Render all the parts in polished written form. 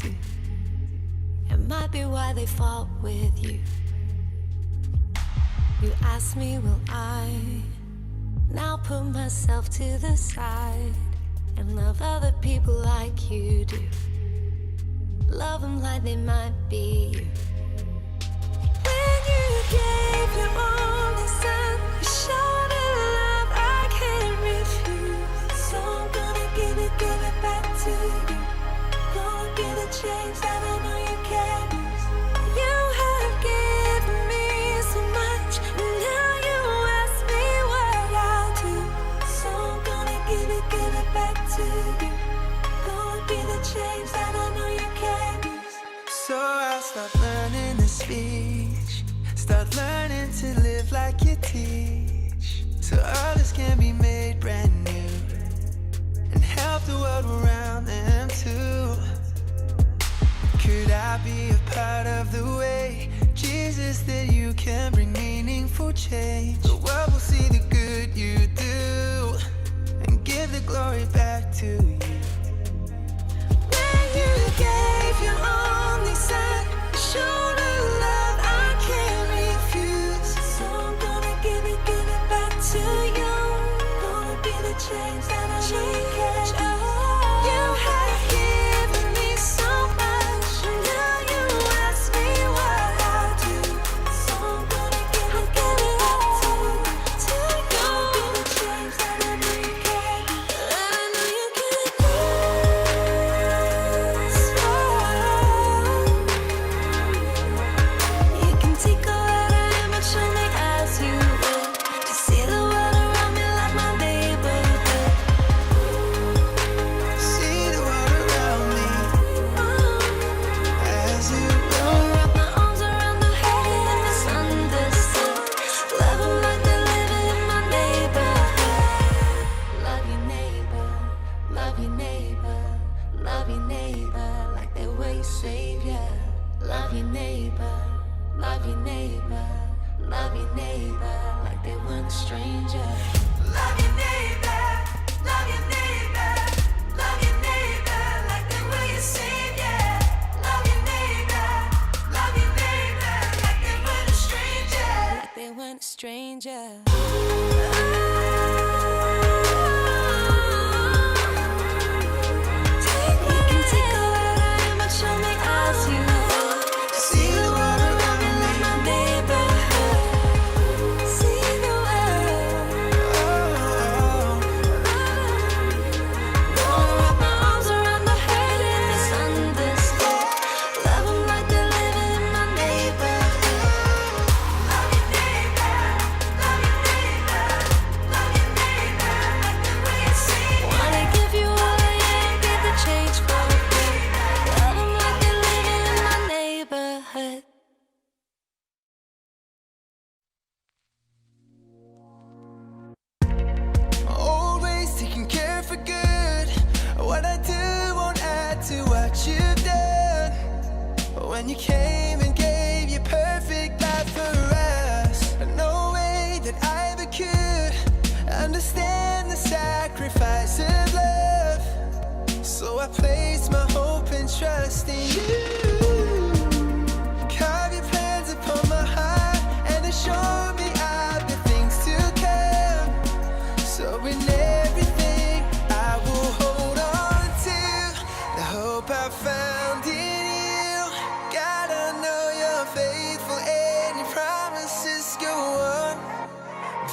do. It might be why they fought with you. You ask me, will I now put myself to the side and love other people like you do? Love them like they might be you. When you gave your only son, you showed a love I can't refuse. So I'm gonna give it back to you. Gonna be the change that I know you can use. You have given me so much, and now you ask me what I'll do. So I'm gonna give it back to you. Gonna be the change that I know you can use. So I'll start learning to speech, start learning to live like you teach, so others can be made brand new and help the world around them too. Could I be a part of the way, Jesus, that you can bring meaningful change? The world will see the good you do and give the glory back to you. When you gave your only son, you showed a love I can't refuse. So I'm gonna give it back to you. Gonna be the change that I know you can. You have given me so much, and now you ask me what I'll do. So I'm gonna give it back to you. Gonna be the change that I know you can. That I know you can do. You can take all that I am and show me as you will. To see the world around me like my neighborhood. See the world around me as you go. Wrap my arms around the hurting and misunderstood. Love 'em like they're living in my neighborhood. Love your neighbor, love your neighbor, love your neighbor like they were your savior. Love your neighbor, love your neighbor, love your neighbor like they weren't a stranger. Love your neighbor, love your neighbor, love your neighbor like they were your savior. Love your neighbor like they weren't a stranger. Like they weren't a stranger. You can take all that I am and show me as you will. See the world around me like my neighborhood. See the world. Gonna wrap my arms around the hurt and misunderstood. Love 'em like they're living in my neighborhood. Love your neighbor, love your neighbor, love your neighbor like the way you see. Wanna give you all I am, get the change for me. Love 'em like they're living in my neighborhood. Always taking care for good. What I do won't add to what you've done. When you came and gave your perfect life for us, no way that I ever could understand the sacrifice of love. So I place my hope and trust in you. Carve your plans upon my heart and assure me I've the things to come. So in everything I will hold on to the hope I found in you. God, I know you're faithful and your promises go on.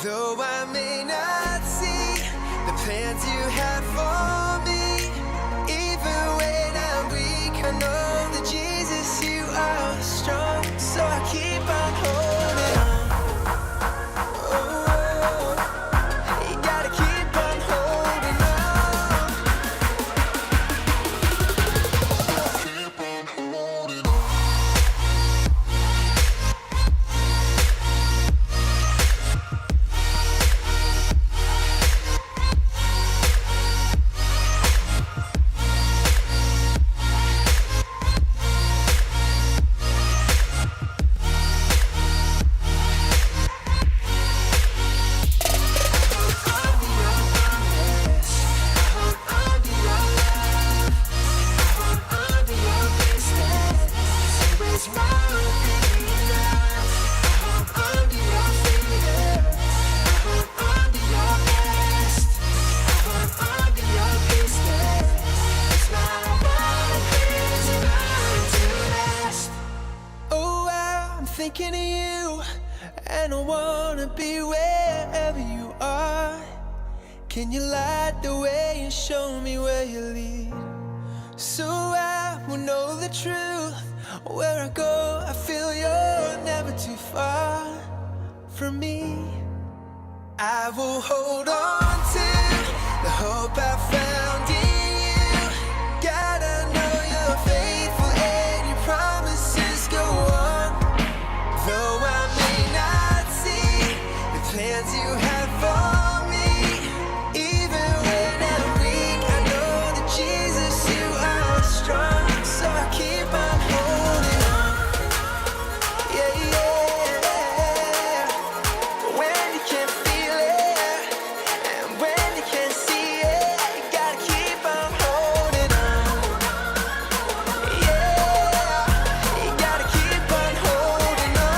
Though I may not see the plans you have for me, even when I'm weak, I know that Jesus, you are strong. So I keep on holding on. Oh, you gotta keep on holding on. Keep on holding on. thinking of you, and I wanna be wherever you are. Can you light the way and show me where you lead, so I will know the truth? Where I go, I feel you're never too far from me. I will hold on to the hope I found in you. God, I know you're faithful and your promises go on. Though I may not see the plans you have for me, even when I'm weak, I know that Jesus, you are strong. So I keep on holding on. Yeah, yeah. When you can't feel it, and when you can't see it, you gotta keep on holding on. Yeah, you gotta keep on holding on.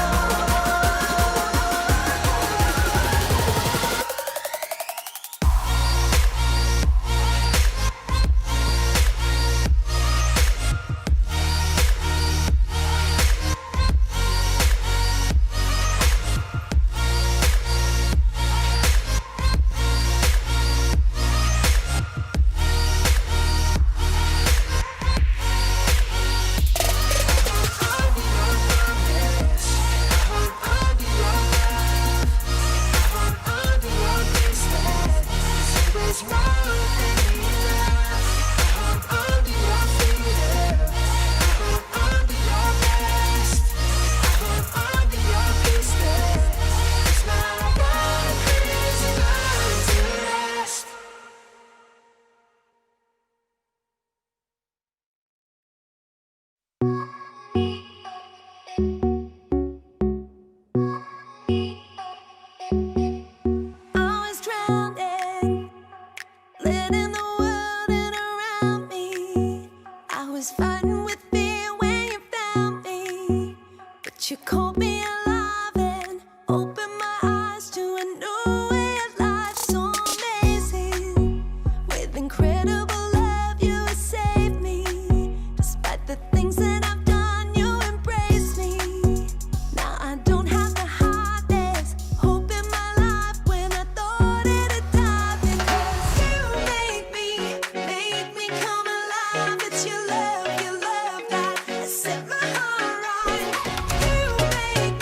I was drowning, letting the world in around me. I was fighting with fear when you found me, but you called me alive and opened my eyes to a new way of life. So amazing, with incredible love you have saved me. Despite the things that I've done, you embrace me. Now I don't have the hardest hope in my life when I thought it had died, because you make me come alive. It's your love that has set my heart right. You make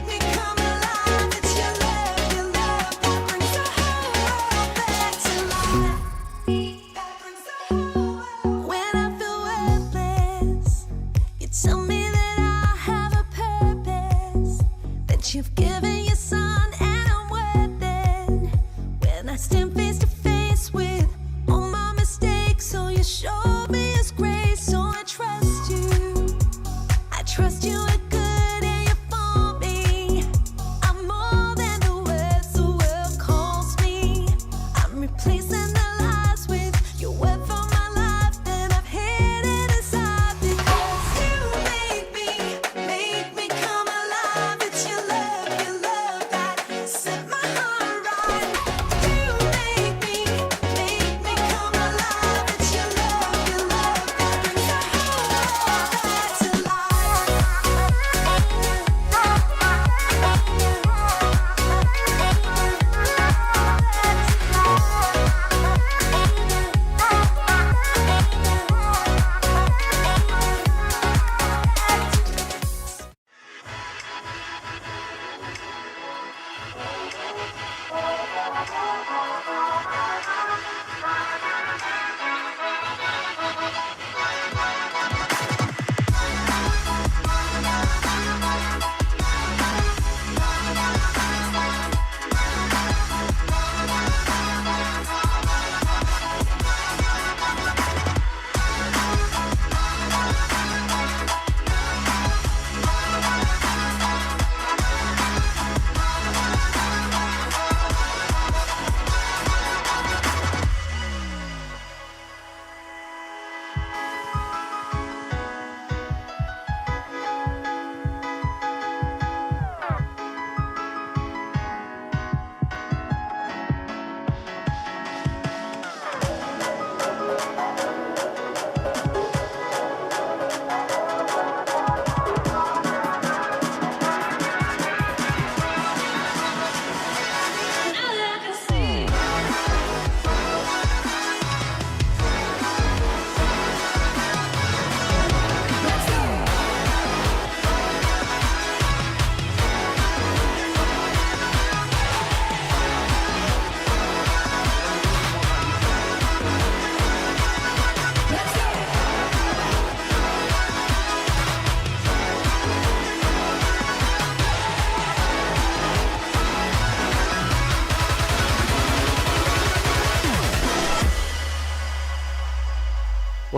me come alive. It's your love that brings the whole world back to life. That brings the whole world. When I feel worthless, you tell me that I have a purpose, that you've given your son and I'm worth it. When I stand face to face with all my mistakes, so you show me his grace. So I trust you are good and you're for me. I'm more than the words the world calls me. I'm replacing the lies with your word for my life that I've hidden inside, because you make me come alive. It's your love that set my heart right. You make me come alive. It's your love that brings the whole world back to life.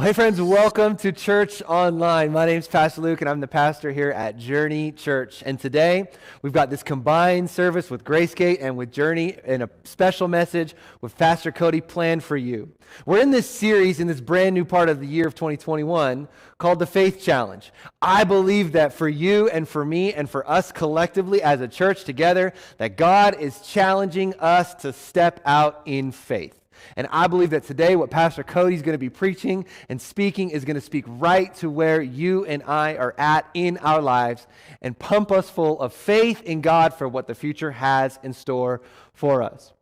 Well, hey friends, welcome to Church Online. My name's Pastor Luke, and I'm the pastor here at Journey Church. And today, we've got this combined service with Gracegate and with Journey, and a special message with Pastor Cody planned for you. We're in this series, in this brand new part of the year of 2021, called the Faith Challenge. I believe that for you and for me and for us collectively as a church together, that God is challenging us to step out in faith. And I believe that today what Pastor Cody is going to be preaching and speaking is going to speak right to where you and I are at in our lives and pump us full of faith in God for what the future has in store for us.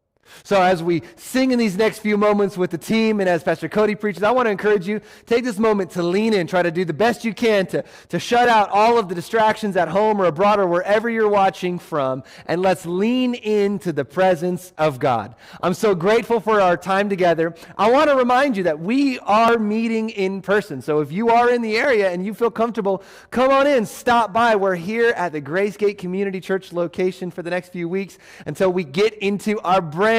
So as we sing in these next few moments with the team and as Pastor Cody preaches, I want to encourage you, take this moment to lean in, try to do the best you can to shut out all of the distractions at home or abroad or wherever you're watching from, and let's lean into the presence of God. I'm so grateful for our time together. I want to remind you that we are meeting in person. So if you are in the area and you feel comfortable, come on in, stop by. We're here at the Gracegate Community Church location for the next few weeks until we get into our brand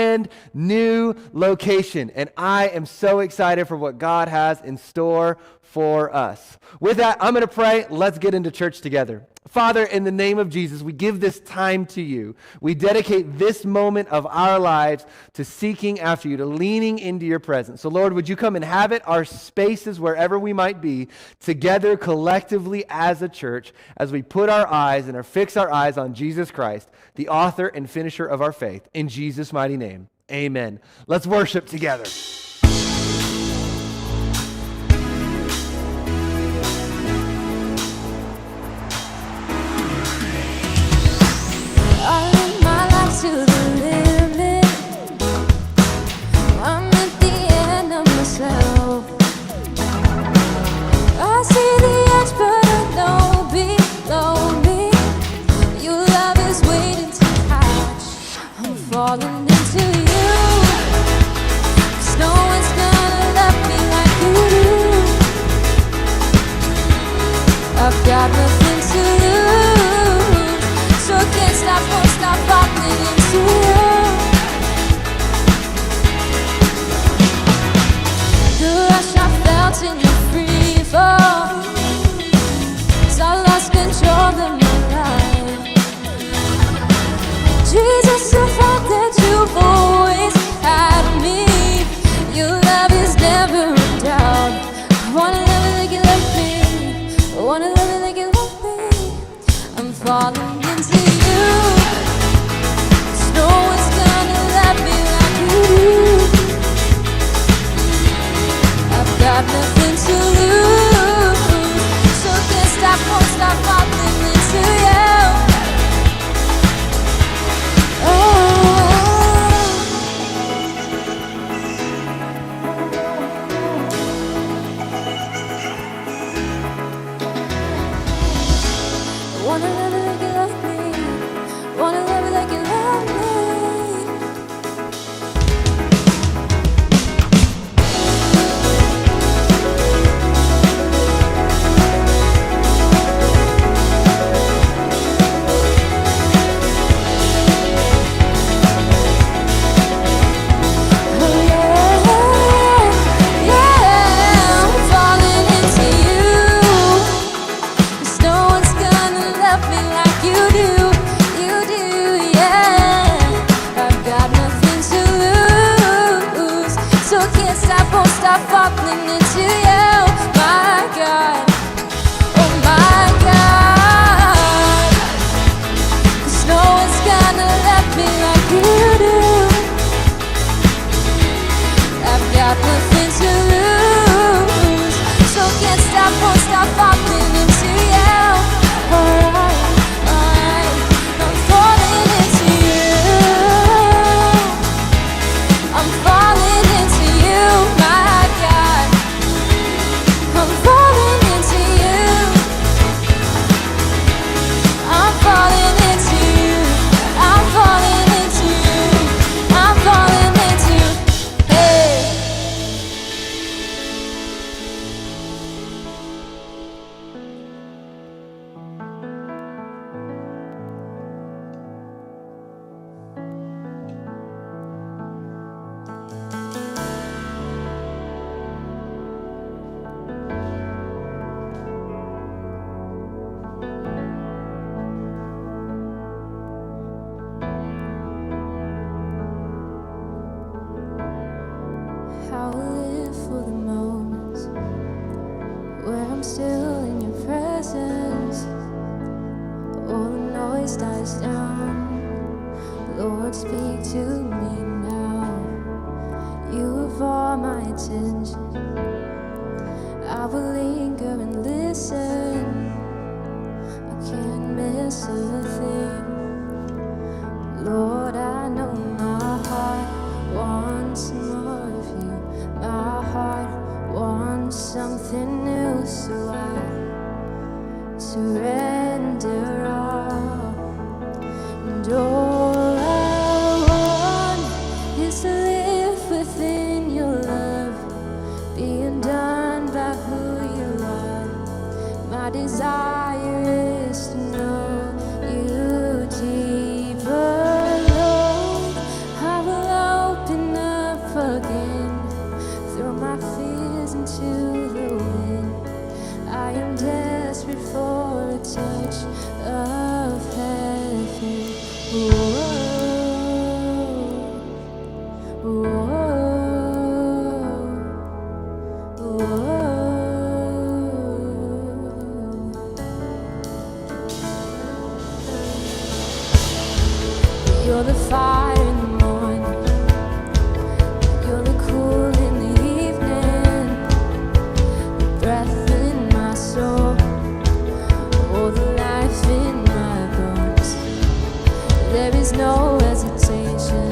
new location, and I am so excited for what God has in store for us. With that, I'm going to pray. Let's get into church together. Father, in the name of Jesus, we give this time to you. We dedicate this moment of our lives to seeking after you, to leaning into your presence. So Lord, would you come inhabit our spaces wherever we might be, together collectively as a church, as we put our eyes and fix our eyes on Jesus Christ, the author and finisher of our faith. In Jesus' mighty name, amen. Let's worship together. To the limit, I'm at the end of myself. I see the edge, but I know below me your love is waiting to catch. I'm falling into you, 'cause no one's gonna love me like you do. I've got nothing to lose, so can't stop, won't stop falling into you. The rush I felt in the free fall, 'cause I lost control of my life. Jesus, the fact that you've always had me, your love is never in doubt. I wanna love it like you love me, I wanna love it like you love me. I'm falling into you, 'cause no one's gonna love me like you do. I've got nothing to lose, so can't stop, won't stop falling into you. Oh, I wanna love it like you love me, wanna love it like you love me. Oh yeah, yeah, I'm falling into you, 'cause no one's gonna love me like you do, you do. all the noise dies down. Lord, speak to me now. You have all my attention. I will linger and listen. I can't miss a thing. Lord, I know my heart wants more of you. My heart wants something new, so I surrender all. And all I want is to live within your love, being done by who you are. My desire is to know you deeper, Lord. I will open up again, throw my fears into the wind. I am desperate for a touch of heaven. Whoa, whoa, whoa. You're the fire in the morning. You're the cool in the evening. The breath in my soul. Oh, the life in my bones. There is no hesitation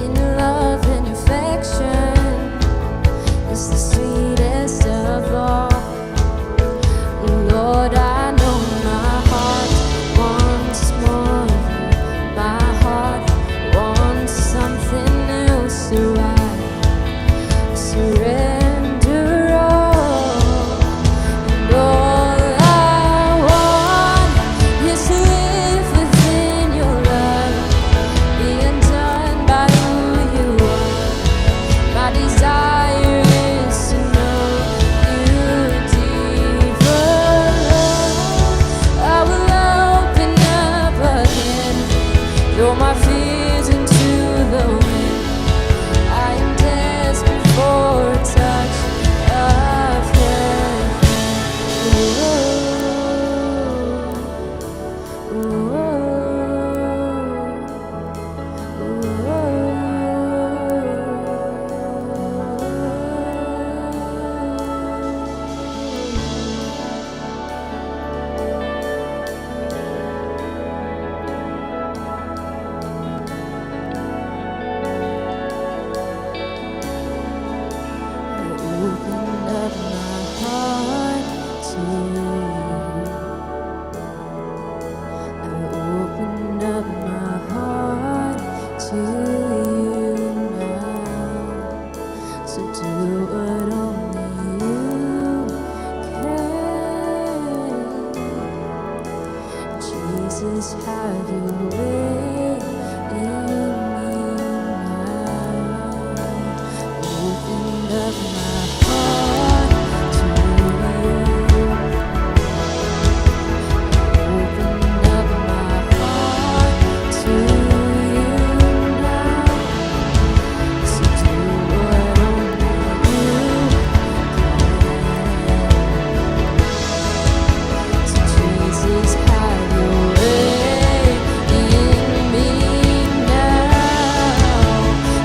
in your love and your affection. It's the sweetest of all. Lord, I know my heart wants more of you. My heart wants something new, so I surrender all. And all I want is to live within your love, being done by who you are. My desire is to know you deeper, Lord. I will open up again, throw my fears into the wind. I am desperate for a touch of heaven. Open up my heart to you. I open up my heart to you now. So do what only you can. Jesus, have your way in me now. Open up my heart to you. Open up my heart to you now. So do what only you can. So Jesus, have your way in me now.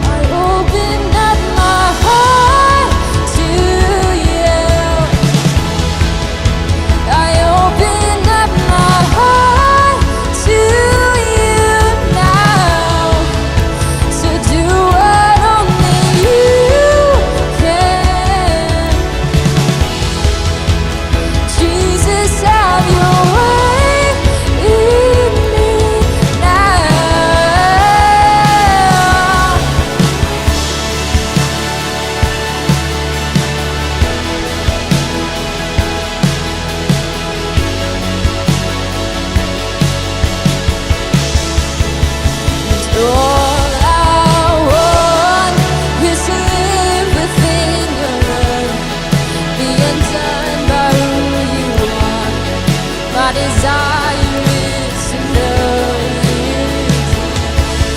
I open up my heart to you. I open up my heart to you now. So do what only you can. Jesus, have your way in me now. All I want is to live within your love, being done by who you are. My desire is to know you.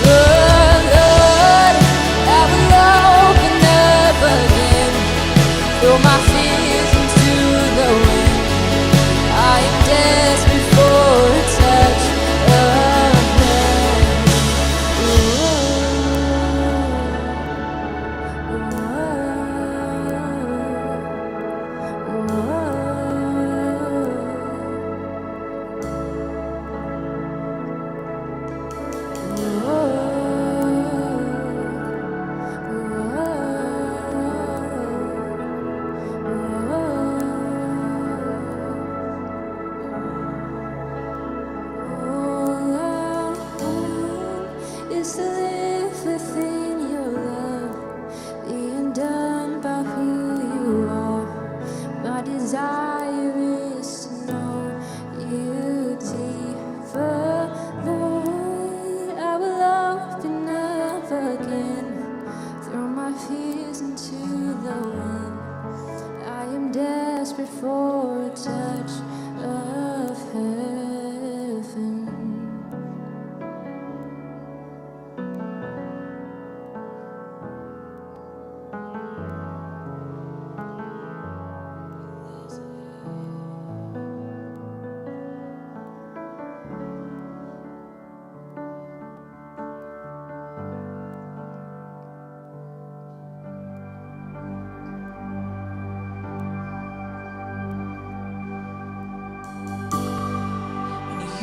Oh Lord, I will open up again, throw my fears into the wind. I am desperate for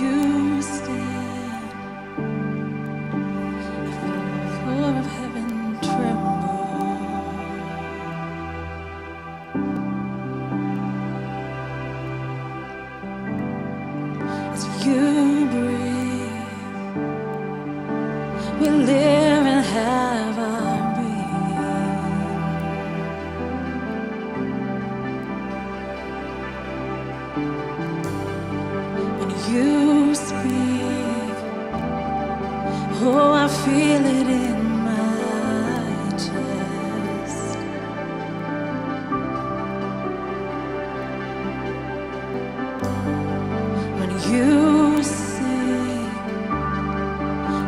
you stand, I feel the floor of heaven tremble. As you breathe, we live and have our being. When you speak, oh, I feel it in my chest. When you sing,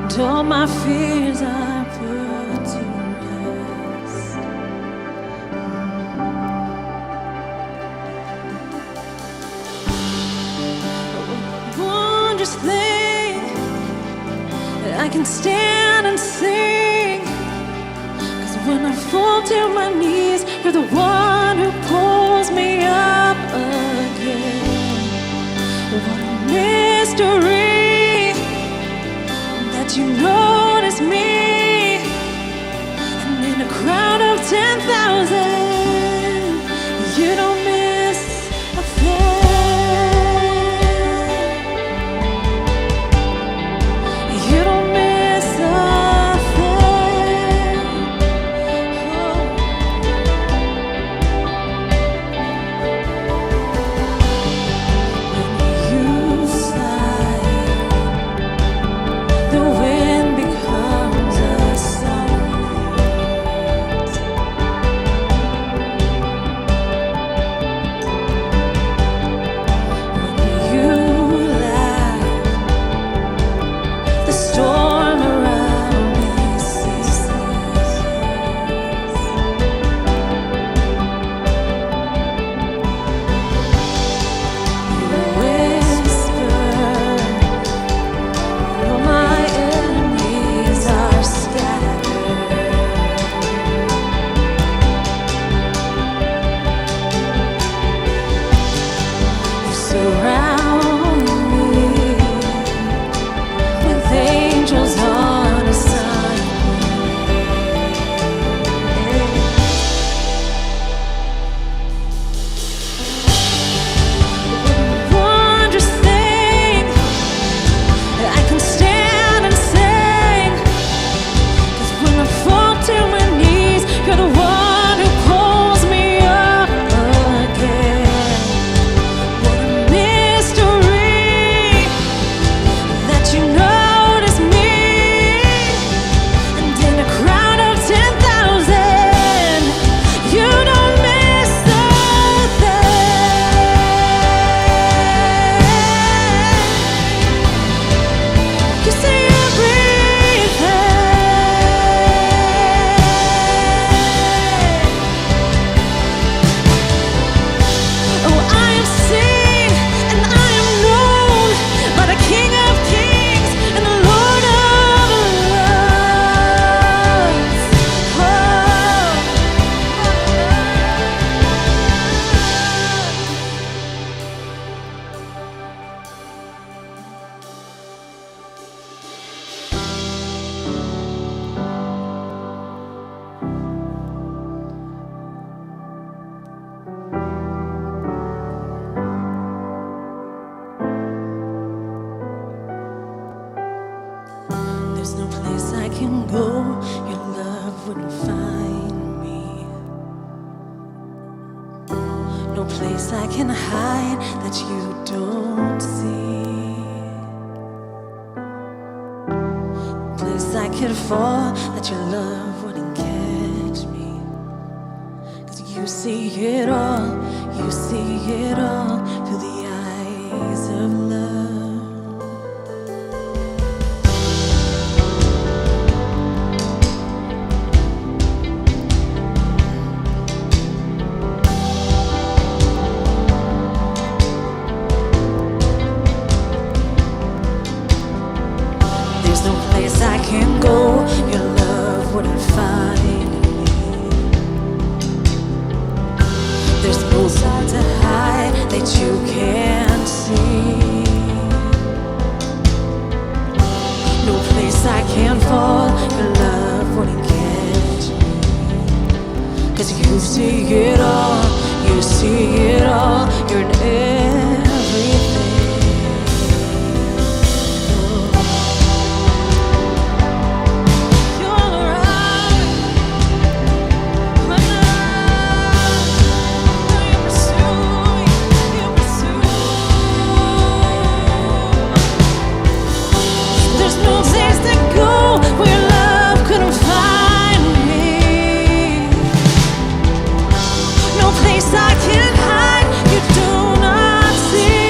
and all my fears are put to rest. Wondrous thing that I can stand and sing. 'Cause when I fall to my knees, you're the one who pulls me up again. What a mystery that you notice me, and in a crowd of 10,000, you don't miss a thing. You don't miss a thing. When you sigh, the wind becomes a song. When you laugh, the storm around me ceases. You whisper, all my enemies are scattered. You surround me with angels on assignment. Wondrous thing that I can stand and sing. 'Cause when I fall to my knees, you're the one who pulls me up again. What a mystery that you notice me, and in a crowd of 10,000, you don't miss a thing. You see everything. Oh, I am seen and I am known by the King of Kings and the Lord of Lords. There's no place I can go, your love wouldn't find me. No place I can hide that you don't see. Place I could fall that your love wouldn't catch me. 'Cause you see it all, you see it all through the eyes of love. There's no place I can go, your love wouldn't find me. There's no side to hide that you can't see. can't fall, your love wouldn't catch me. 'Cause you see it all, you see it all, you're in everything. You're all around, you pursue me, you pursue. There's no place to go where love couldn't find me. No place I can hide, you do not see.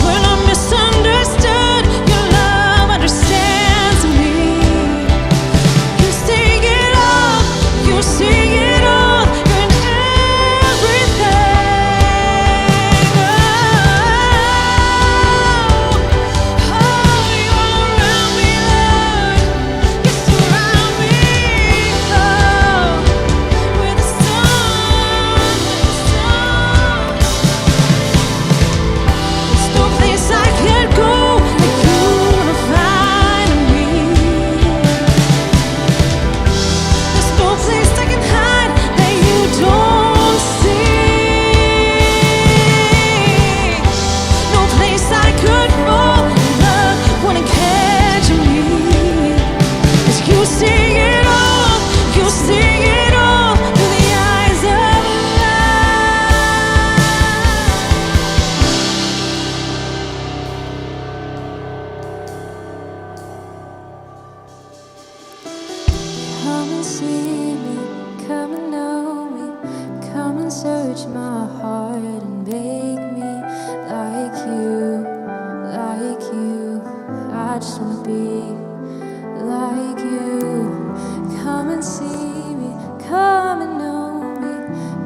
When I'm misunderstood, your love understands me. You see it all, you see it all, you're in everything. Oh, you all around me, Lord. You surround me, Lord, with the sun, There's no place I can't go that you won't find me. There's no place I can hide that you don't see. No place I could go, love wouldn't catch me. 'Cause you see it all, you see it all through the eyes of love. Come and see me, come and know me, come and search my heart and make me like you, like you. I just wanna be like you. Come and see me, come and know me,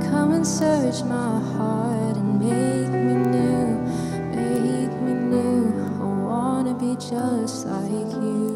come and search my heart and make me new, make me new. I wanna be just like you.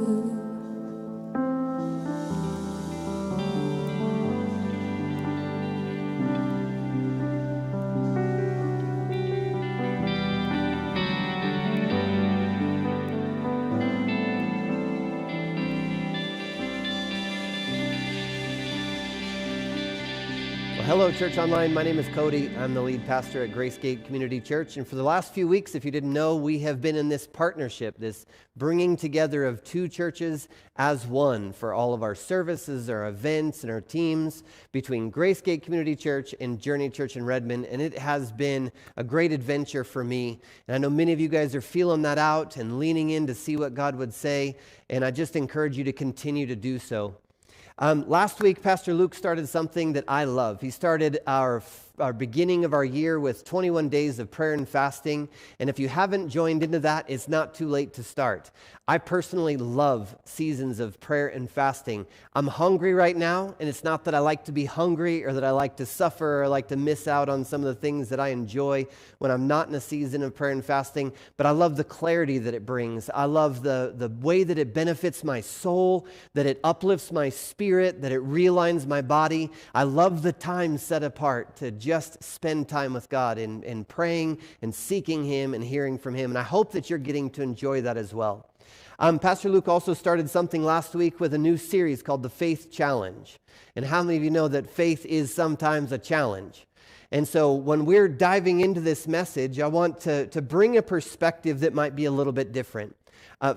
Well, hello, Church Online. My name is Cody. I'm the lead pastor at Grace Gate Community Church. And for the last few weeks, if you didn't know, we have been in this partnership, this bringing together of two churches as one for all of our services, our events, and our teams between Grace Gate Community Church and Journey Church in Redmond. And it has been a great adventure for me. And I know many of you guys are feeling that out and leaning in to see what God would say. And I just encourage you to continue to do so. Last week, Pastor Luke started something that I love. He started our beginning of our year with 21 days of prayer and fasting. And if you haven't joined into that, it's not too late to start. I personally love seasons of prayer and fasting. I'm hungry right now, and it's not that I like to be hungry or that I like to suffer or like to miss out on some of the things that I enjoy when I'm not in a season of prayer and fasting, but I love the clarity that it brings. I love the way that it benefits my soul, that it uplifts my spirit, that it realigns my body. I love the time set apart to just spend time with God in praying and seeking Him and hearing from Him, and I hope that you're getting to enjoy that as well. Pastor Luke also started something last week with a new series called the Faith Challenge. And how many of you know that faith is sometimes a challenge? And so when we're diving into this message, I want to bring a perspective that might be a little bit different.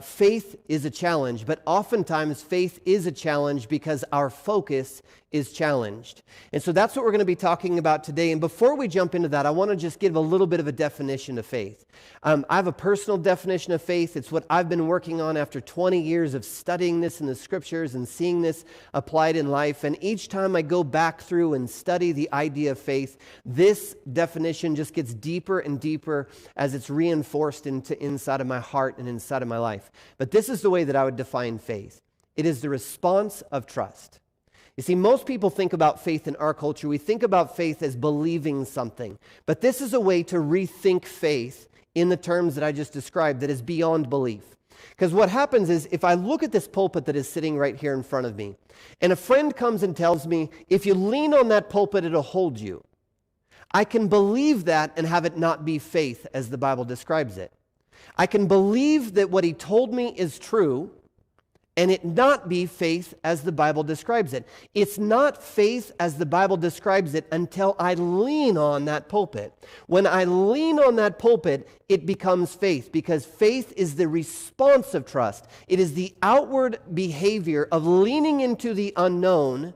Faith is a challenge, but oftentimes faith is a challenge because our focus is challenged. And so that's what we're going to be talking about today. And before we jump into that, I want to just give a little bit of a definition of faith. I have a personal definition of faith. It's what I've been working on after 20 years of studying this in the scriptures and seeing this applied in life. And each time I go back through and study the idea of faith, this definition just gets deeper and deeper as it's reinforced inside of my heart and inside of my life. But this is the way that I would define faith. It is the response of trust. You see, most people think about faith in our culture. We think about faith as believing something. But this is a way to rethink faith in the terms that I just described that is beyond belief. Because what happens is if I look at this pulpit that is sitting right here in front of me, and a friend comes and tells me, if you lean on that pulpit, it'll hold you. I can believe that and have it not be faith as the Bible describes it. I can believe that what he told me is true and it not be faith as the Bible describes it. It's not faith as the Bible describes it until I lean on that pulpit. When I lean on that pulpit, it becomes faith, because faith is the response of trust. It is the outward behavior of leaning into the unknown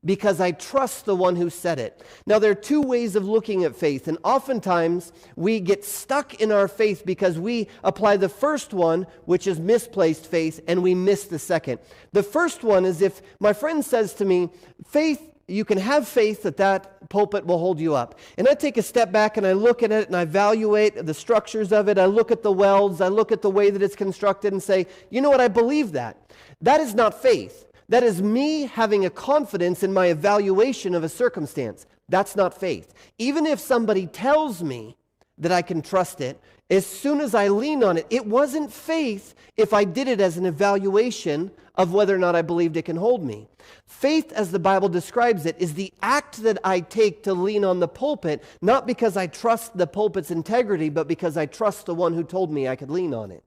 because I trust the one who said it. Now, there are two ways of looking at faith, and oftentimes we get stuck in our faith because we apply the first one, which is misplaced faith, and we miss the second. The first one is if my friend says to me, faith, you can have faith that that pulpit will hold you up. And I take a step back and I look at it and I evaluate the structures of it. I look at the welds, I look at the way that it's constructed and say, you know what, I believe that. That is not faith. That is me having a confidence in my evaluation of a circumstance. That's not faith. Even if somebody tells me that I can trust it, as soon as I lean on it, it wasn't faith if I did it as an evaluation of whether or not I believed it can hold me. Faith, as the Bible describes it, is the act that I take to lean on the pulpit, not because I trust the pulpit's integrity, but because I trust the one who told me I could lean on it.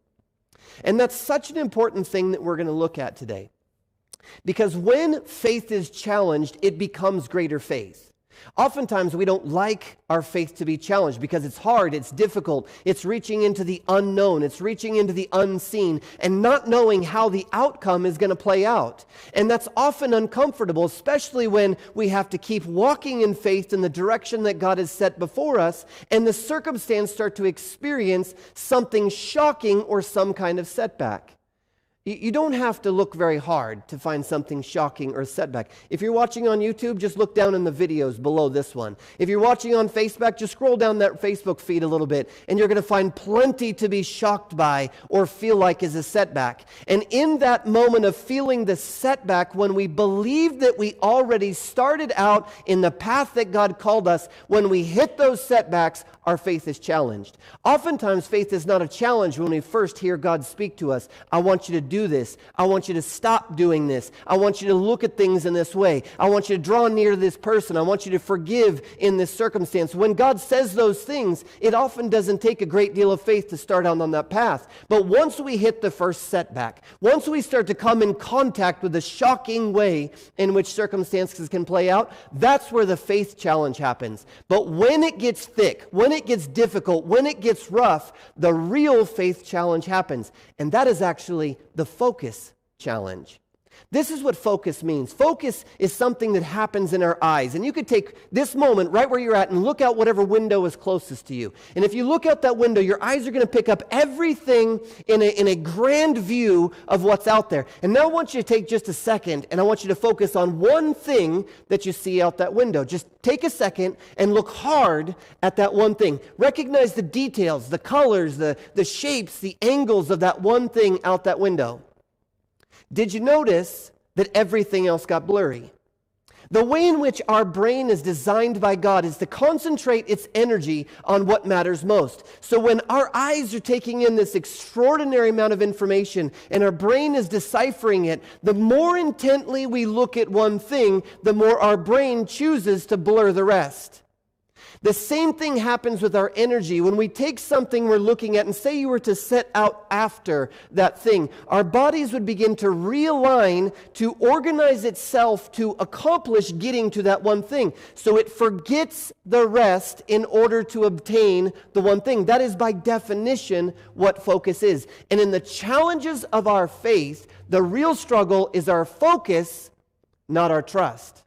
And that's such an important thing that we're going to look at today. Because when faith is challenged, it becomes greater faith. Oftentimes, we don't like our faith to be challenged because it's hard, it's difficult, it's reaching into the unknown, it's reaching into the unseen, and not knowing how the outcome is going to play out. And that's often uncomfortable, especially when we have to keep walking in faith in the direction that God has set before us, and the circumstance start to experience something shocking or some kind of setback. You don't have to look very hard to find something shocking or setback. If you're watching on YouTube, just look down in the videos below this one. If you're watching on Facebook, just scroll down that Facebook feed a little bit, and you're going to find plenty to be shocked by or feel like is a setback. And in that moment of feeling the setback, when we believe that we already started out in the path that God called us, when we hit those setbacks, our faith is challenged. Oftentimes, faith is not a challenge when we first hear God speak to us. I want you to do this. I want you to stop doing this. I want you to look at things in this way. I want you to draw near to this person. I want you to forgive in this circumstance. When God says those things, it often doesn't take a great deal of faith to start out on that path. But once we hit the first setback, once we start to come in contact with the shocking way in which circumstances can play out, that's where the faith challenge happens. But when it gets thick, when it gets difficult, when it gets rough, the real faith challenge happens. And that is actually the focus challenge. This is what focus means. Focus is something that happens in our eyes. And you could take this moment right where you're at and look out whatever window is closest to you. And if you look out that window, your eyes are going to pick up everything in a grand view of what's out there. And now I want you to take just a second, and I want you to focus on one thing that you see out that window. Just take a second and look hard at that one thing. Recognize the details, the colors, the shapes, the angles of that one thing out that window. Did you notice that everything else got blurry? The way in which our brain is designed by God is to concentrate its energy on what matters most. So when our eyes are taking in this extraordinary amount of information and our brain is deciphering it, the more intently we look at one thing, the more our brain chooses to blur the rest. The same thing happens with our energy. When we take something we're looking at and say you were to set out after that thing, our bodies would begin to realign, to organize itself to accomplish getting to that one thing. So it forgets the rest in order to obtain the one thing. That is by definition what focus is. And in the challenges of our faith, the real struggle is our focus, not our trust.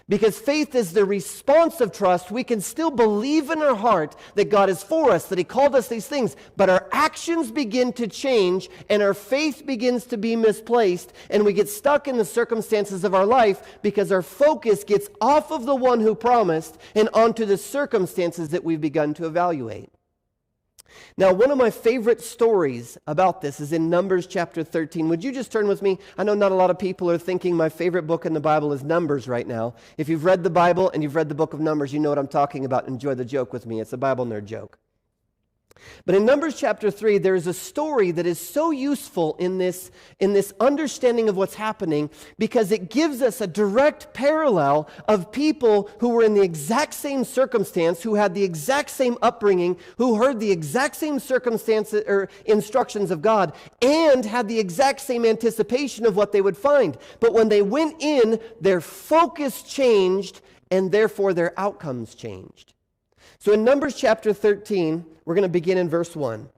Because faith is the response of trust. We can still believe in our heart that God is for us, that He called us these things, but our actions begin to change and our faith begins to be misplaced, and we get stuck in the circumstances of our life because our focus gets off of the one who promised and onto the circumstances that we've begun to evaluate. Now, one of my favorite stories about this is in Numbers chapter 13. Would you just turn with me? I know not a lot of people are thinking my favorite book in the Bible is Numbers right now. If you've read the Bible and you've read the book of Numbers, you know what I'm talking about. Enjoy the joke with me. It's a Bible nerd joke. But in Numbers chapter 3, there is a story that is so useful in this understanding of what's happening, because it gives us a direct parallel of people who were in the exact same circumstance, who had the exact same upbringing, who heard the exact same circumstances or instructions of God, and had the exact same anticipation of what they would find. But when they went in, their focus changed, and therefore their outcomes changed. So in Numbers chapter 13, we're going to begin in verse 1.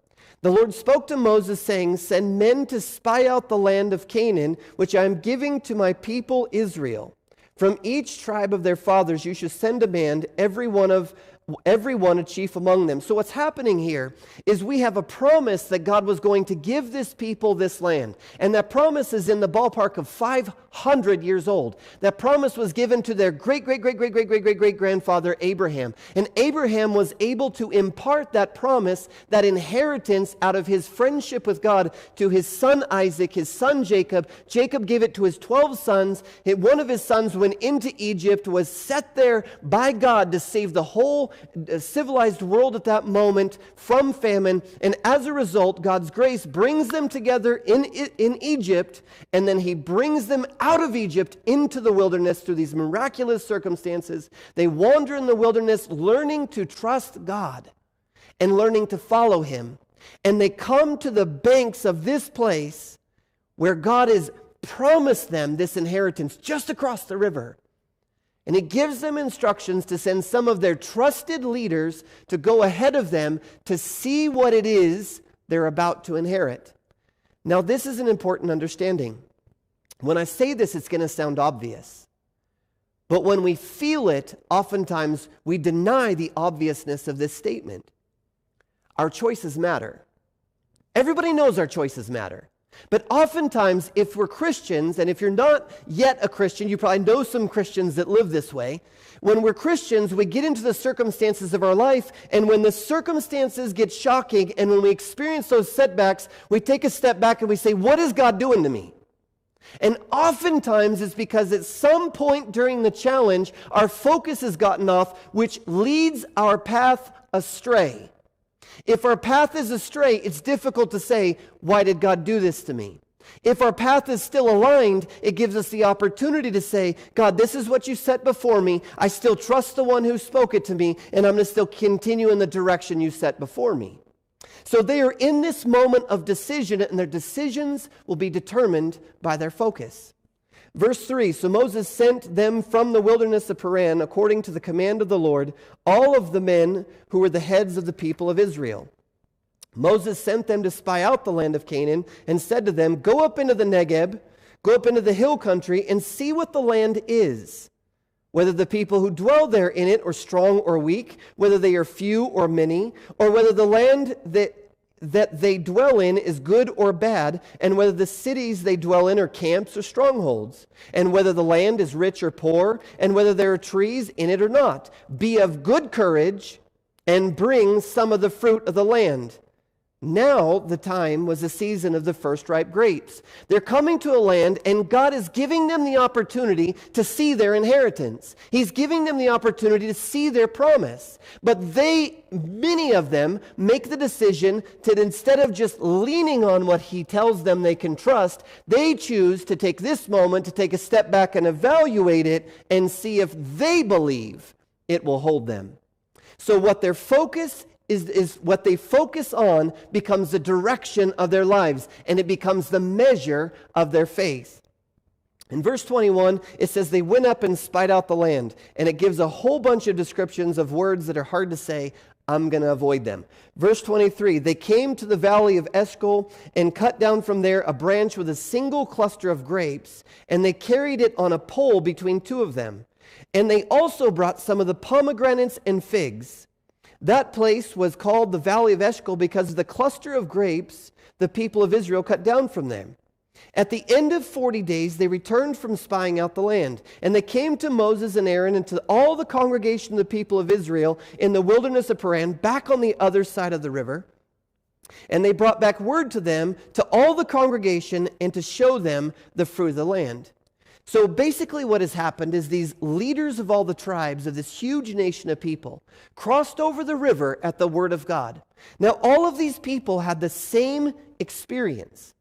The Lord spoke to Moses, saying, "Send men to spy out the land of Canaan, which I am giving to my people Israel. From each tribe of their fathers you shall send a man, every one a chief among them." So what's happening here is we have a promise that God was going to give this people this land. And that promise is in the ballpark of 500 years old. That promise was given to their great-great-great-great-great-great-great-grandfather Abraham. And Abraham was able to impart that promise, that inheritance out of his friendship with God to his son Isaac, his son Jacob. Jacob gave it to his 12 sons. One of his sons went into Egypt, was set there by God to save the whole civilized world at that moment from famine, and as a result, God's grace brings them together in Egypt, and then he brings them out of Egypt into the wilderness through these miraculous circumstances. They wander in the wilderness, learning to trust God and learning to follow him, and they come to the banks of this place where God has promised them this inheritance just across the river. And he gives them instructions to send some of their trusted leaders to go ahead of them to see what it is they're about to inherit. Now, this is an important understanding. When I say this, it's going to sound obvious. But when we feel it, oftentimes we deny the obviousness of this statement. Our choices matter. Everybody knows our choices matter. But oftentimes, if we're Christians, and if you're not yet a Christian, you probably know some Christians that live this way. When we're Christians, we get into the circumstances of our life, and when the circumstances get shocking, and when we experience those setbacks, we take a step back and we say, what is God doing to me? And oftentimes it's because at some point during the challenge, our focus has gotten off, which leads our path astray. If our path is astray, it's difficult to say, why did God do this to me? If our path is still aligned, it gives us the opportunity to say, God, this is what you set before me. I still trust the one who spoke it to me, and I'm going to still continue in the direction you set before me. So they are in this moment of decision, and their decisions will be determined by their focus. Verse 3, so Moses sent them from the wilderness of Paran, according to the command of the Lord, all of the men who were the heads of the people of Israel. Moses sent them to spy out the land of Canaan and said to them, go up into the Negeb, go up into the hill country, and see what the land is, whether the people who dwell there in it are strong or weak, whether they are few or many, or whether the land that they dwell in is good or bad, and whether the cities they dwell in are camps or strongholds, and whether the land is rich or poor, and whether there are trees in it or not. Be of good courage and bring some of the fruit of the land. Now the time was the season of the first ripe grapes. They're coming to a land, and God is giving them the opportunity to see their inheritance. He's giving them the opportunity to see their promise. But many of them, make the decision to, instead of just leaning on what he tells them they can trust, they choose to take this moment to take a step back and evaluate it and see if they believe it will hold them. So what their focus is what they focus on becomes the direction of their lives, and it becomes the measure of their faith. In verse 21, it says they went up and spied out the land, and it gives a whole bunch of descriptions of words that are hard to say. I'm going to avoid them. Verse 23, they came to the valley of Eshcol and cut down from there a branch with a single cluster of grapes, and they carried it on a pole between two of them. And they also brought some of the pomegranates and figs. That place was called the Valley of Eshcol because of the cluster of grapes the people of Israel cut down from them. At the end of 40 days, they returned from spying out the land. And they came to Moses and Aaron and to all the congregation of the people of Israel in the wilderness of Paran, back on the other side of the river. And they brought back word to them, to all the congregation, and to show them the fruit of the land. So basically what has happened is these leaders of all the tribes of this huge nation of people crossed over the river at the word of God. Now all of these people had the same experience.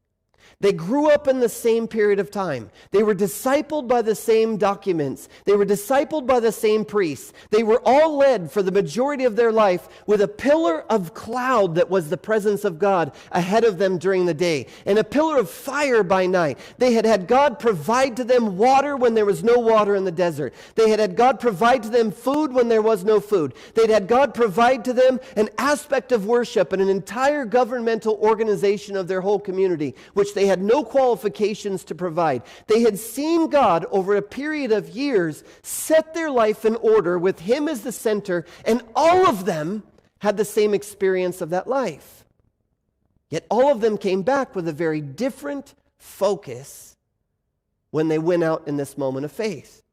They grew up in the same period of time. They were discipled by the same documents. They were discipled by the same priests. They were all led for the majority of their life with a pillar of cloud that was the presence of God ahead of them during the day, and a pillar of fire by night. They had had God provide to them water when there was no water in the desert. They had had God provide to them food when there was no food. They'd had God provide to them an aspect of worship and an entire governmental organization of their whole community, which they had no qualifications to provide. They had seen God over a period of years set their life in order with Him as the center, and all of them had the same experience of that life. Yet all of them came back with a very different focus when they went out in this moment of faith.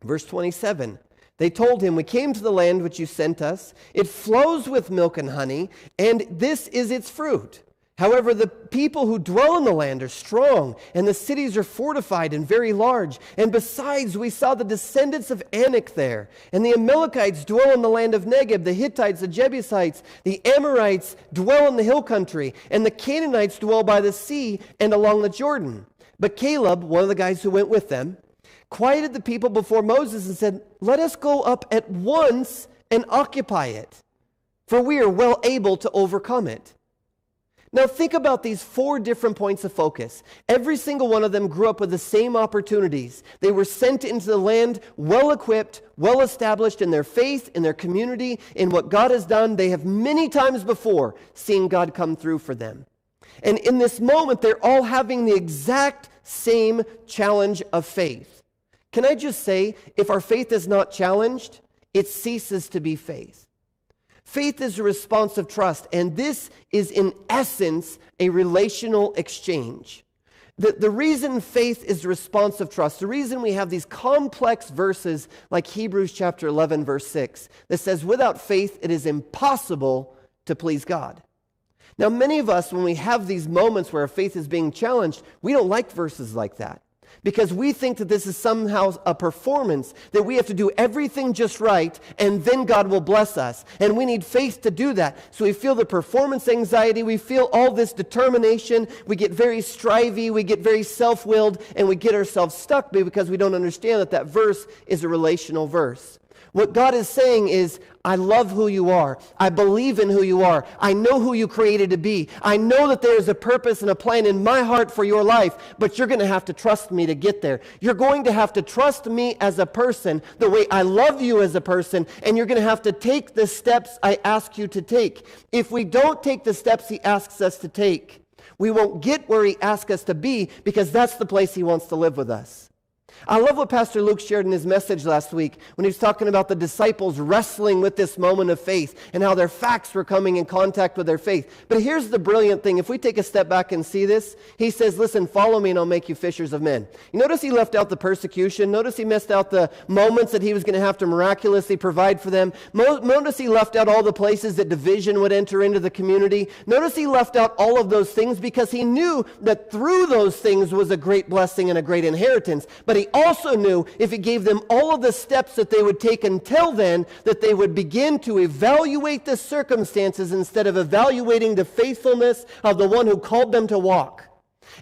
Verse 27, they told him, "We came to the land which you sent us. It flows with milk and honey, and this is its fruit. However, the people who dwell in the land are strong, and the cities are fortified and very large. And besides, we saw the descendants of Anak there. And the Amalekites dwell in the land of Negeb. The Hittites, the Jebusites, the Amorites dwell in the hill country. And the Canaanites dwell by the sea and along the Jordan." But Caleb, one of the guys who went with them, quieted the people before Moses and said, "Let us go up at once and occupy it, for we are well able to overcome it." Now think about these 4 different points of focus. Every single one of them grew up with the same opportunities. They were sent into the land well equipped, well established in their faith, in their community, in what God has done. They have many times before seen God come through for them. And in this moment, they're all having the exact same challenge of faith. Can I just say, if our faith is not challenged, it ceases to be faith. Faith is a response of trust, and this is in essence a relational exchange. The reason faith is a response of trust, the reason we have these complex verses like Hebrews chapter 11 verse 6 that says, "Without faith it is impossible to please God." Now many of us, when we have these moments where our faith is being challenged, we don't like verses like that, because we think that this is somehow a performance, that we have to do everything just right and then God will bless us. And we need faith to do that. So we feel the performance anxiety, we feel all this determination, we get very strivey, we get very self-willed, and we get ourselves stuck because we don't understand that that verse is a relational verse. What God is saying is, I love who you are. I believe in who you are. I know who you created to be. I know that there is a purpose and a plan in my heart for your life, but you're going to have to trust me to get there. You're going to have to trust me as a person the way I love you as a person, and you're going to have to take the steps I ask you to take. If we don't take the steps He asks us to take, we won't get where He asks us to be, because that's the place He wants to live with us. I love what Pastor Luke shared in his message last week when he was talking about the disciples wrestling with this moment of faith and how their facts were coming in contact with their faith. But here's the brilliant thing. If we take a step back and see this, he says, "Listen, follow me and I'll make you fishers of men." You notice he left out the persecution. Notice he missed out the moments that he was going to have to miraculously provide for them. Notice he left out all the places that division would enter into the community. Notice he left out all of those things because he knew that through those things was a great blessing and a great inheritance. But he also knew if he gave them all of the steps that they would take until then, that they would begin to evaluate the circumstances instead of evaluating the faithfulness of the one who called them to walk.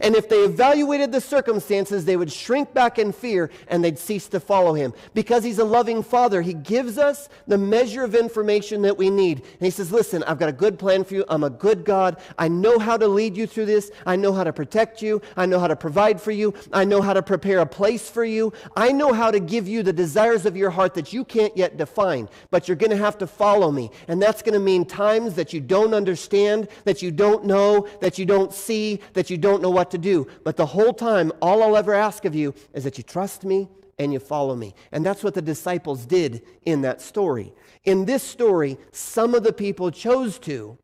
And if they evaluated the circumstances, they would shrink back in fear and they'd cease to follow him. Because he's a loving Father, he gives us the measure of information that we need. And he says, "Listen, I've got a good plan for you. I'm a good God. I know how to lead you through this. I know how to protect you. I know how to provide for you. I know how to prepare a place for you. I know how to give you the desires of your heart that you can't yet define. But you're going to have to follow me. And that's going to mean times that you don't understand, that you don't know, that you don't see, that you don't know what to do. But the whole time, all I'll ever ask of you is that you trust me and you follow me." And that's what the disciples did in that story. In this story, some of the people chose to,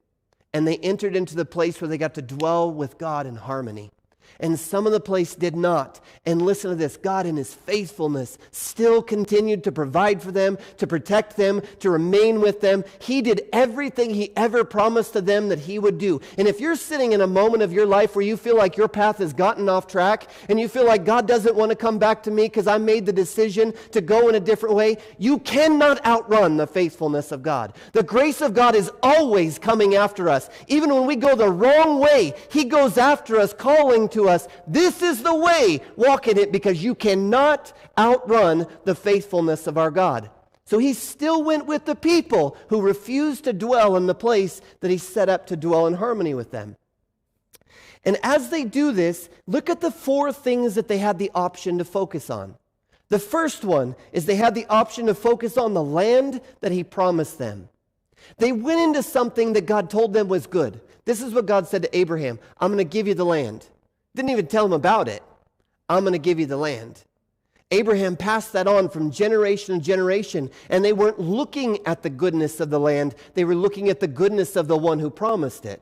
and they entered into the place where they got to dwell with God in harmony. and some of the place did not. And listen to this, God in his faithfulness still continued to provide for them, to protect them, to remain with them. He did everything he ever promised to them that he would do. And if you're sitting in a moment of your life where you feel like your path has gotten off track, and you feel like God doesn't want to come back to me because I made the decision to go in a different way, you cannot outrun the faithfulness of God. The grace of God is always coming after us. Even when we go the wrong way, he goes after us, calling to us, this is the way, walk in it, because you cannot outrun the faithfulness of our God. So he still went with the people who refused to dwell in the place that he set up to dwell in harmony with them. And as they do this, look at the 4 things that they had the option to focus on. The first one is they had the option to focus on the land that he promised them. They went into something that God told them was good. This is what God said to Abraham, I'm going to give you the land. Didn't even tell him about it. I'm going to give you the land. Abraham passed that on from generation to generation, and they weren't looking at the goodness of the land. They were looking at the goodness of the one who promised it.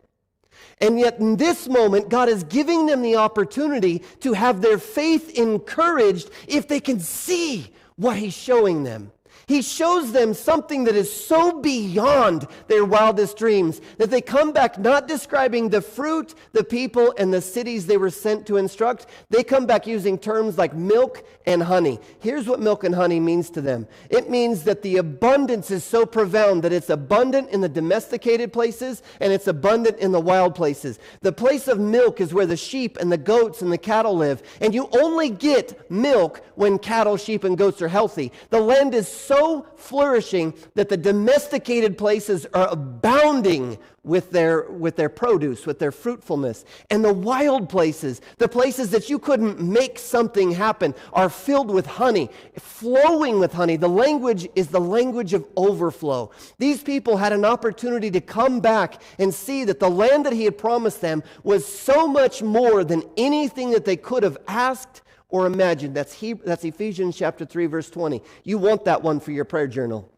And yet in this moment, God is giving them the opportunity to have their faith encouraged if they can see what he's showing them. He shows them something that is so beyond their wildest dreams that they come back not describing the fruit, the people, and the cities they were sent to instruct. They come back using terms like milk and honey. Here's what milk and honey means to them. It means that the abundance is so profound that it's abundant in the domesticated places and it's abundant in the wild places. The place of milk is where the sheep and the goats and the cattle live, and you only get milk when cattle, sheep, and goats are healthy. The land is so flourishing that the domesticated places are abounding with their produce, with their fruitfulness. And the wild places, the places that you couldn't make something happen, are filled with honey, flowing with honey. The language is the language of overflow. These people had an opportunity to come back and see that the land that he had promised them was so much more than anything that they could have asked or imagined. That's Ephesians chapter 3, verse 20. You want that one for your prayer journal.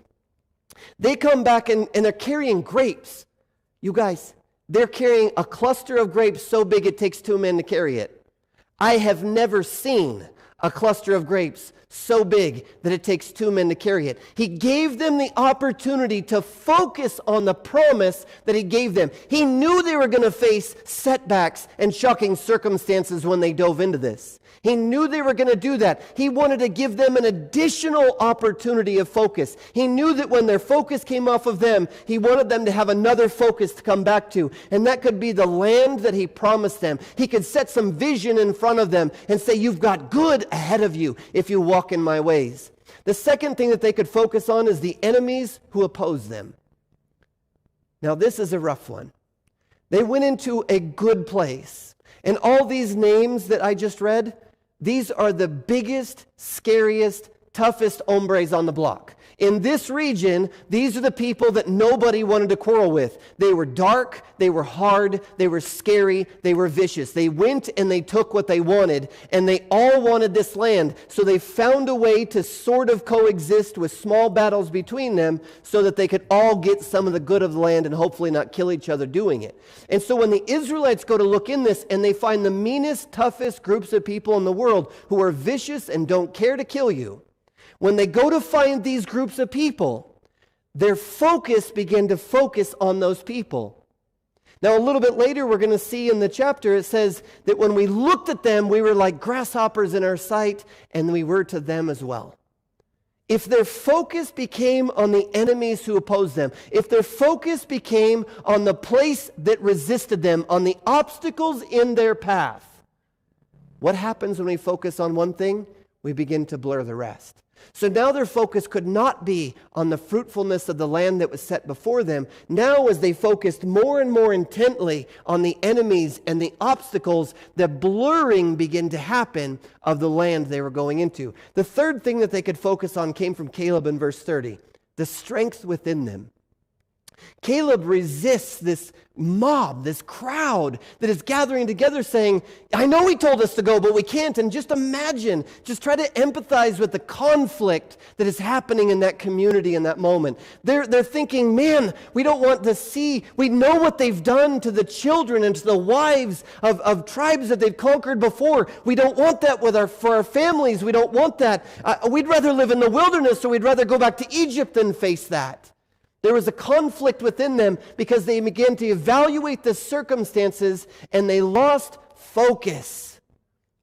They come back and they're carrying grapes. You guys, they're carrying a cluster of grapes so big it takes 2 men to carry it. I have never seen a cluster of grapes so big that it takes 2 men to carry it. He gave them the opportunity to focus on the promise that he gave them. He knew they were going to face setbacks and shocking circumstances when they dove into this. He knew they were going to do that. He wanted to give them an additional opportunity of focus. He knew that when their focus came off of them, he wanted them to have another focus to come back to. And that could be the land that he promised them. He could set some vision in front of them and say, you've got good ahead of you if you walk in my ways. The second thing that they could focus on is the enemies who oppose them. Now this is a rough one. They went into a good place. And all these names that I just read, these are the biggest, scariest, toughest hombres on the block. In this region, these are the people that nobody wanted to quarrel with. They were dark, they were hard, they were scary, they were vicious. They went and they took what they wanted, and they all wanted this land. So they found a way to sort of coexist with small battles between them so that they could all get some of the good of the land and hopefully not kill each other doing it. And so when the Israelites go to look in this and they find the meanest, toughest groups of people in the world who are vicious and don't care to kill you, when they go to find these groups of people, their focus began to focus on those people. Now, a little bit later, we're going to see in the chapter, it says that when we looked at them, we were like grasshoppers in our sight, and we were to them as well. If their focus became on the enemies who opposed them, if their focus became on the place that resisted them, on the obstacles in their path, what happens when we focus on one thing? We begin to blur the rest. So now their focus could not be on the fruitfulness of the land that was set before them. Now as they focused more and more intently on the enemies and the obstacles, the blurring began to happen of the land they were going into. The third thing that they could focus on came from Caleb in verse 30, the strength within them. Caleb resists this mob, this crowd that is gathering together saying, I know he told us to go, but we can't. And just imagine, just try to empathize with the conflict that is happening in that community in that moment. They're thinking, man, we don't want to see, we know what they've done to the children and to the wives of tribes that they've conquered before. We don't want that for our families. We don't want that. We'd rather live in the wilderness, or we'd rather go back to Egypt than face that. There was a conflict within them because they began to evaluate the circumstances and they lost focus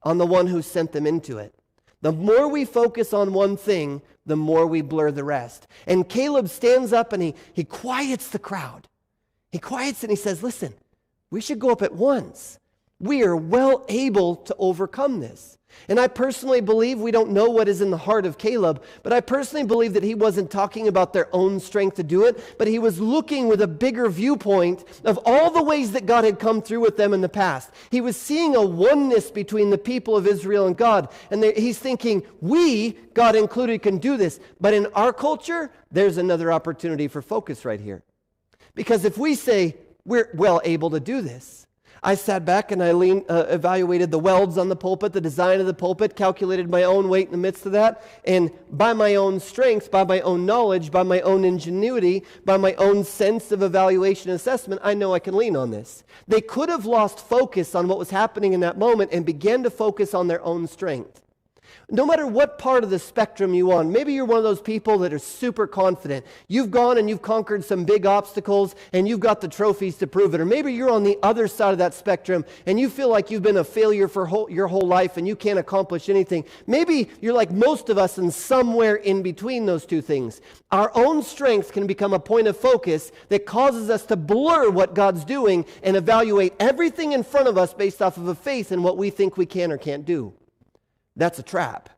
on the one who sent them into it. The more we focus on one thing, the more we blur the rest. And Caleb stands up and he quiets the crowd. He quiets and he says, listen, we should go up at once. We are well able to overcome this. And I personally believe, we don't know what is in the heart of Caleb, but I personally believe that he wasn't talking about their own strength to do it, but he was looking with a bigger viewpoint of all the ways that God had come through with them in the past. He was seeing a oneness between the people of Israel and God, and he's thinking, we, God included, can do this. But in our culture, there's another opportunity for focus right here. Because if we say, we're well able to do this, I sat back and I evaluated the welds on the pulpit, the design of the pulpit, calculated my own weight in the midst of that, and by my own strength, by my own knowledge, by my own ingenuity, by my own sense of evaluation and assessment, I know I can lean on this. They could have lost focus on what was happening in that moment and began to focus on their own strength. No matter what part of the spectrum you're on, maybe you're one of those people that are super confident. You've gone and you've conquered some big obstacles and you've got the trophies to prove it. Or maybe you're on the other side of that spectrum and you feel like you've been a failure for your whole life and you can't accomplish anything. Maybe you're like most of us and somewhere in between those two things. Our own strength can become a point of focus that causes us to blur what God's doing and evaluate everything in front of us based off of a faith in what we think we can or can't do. That's a trap.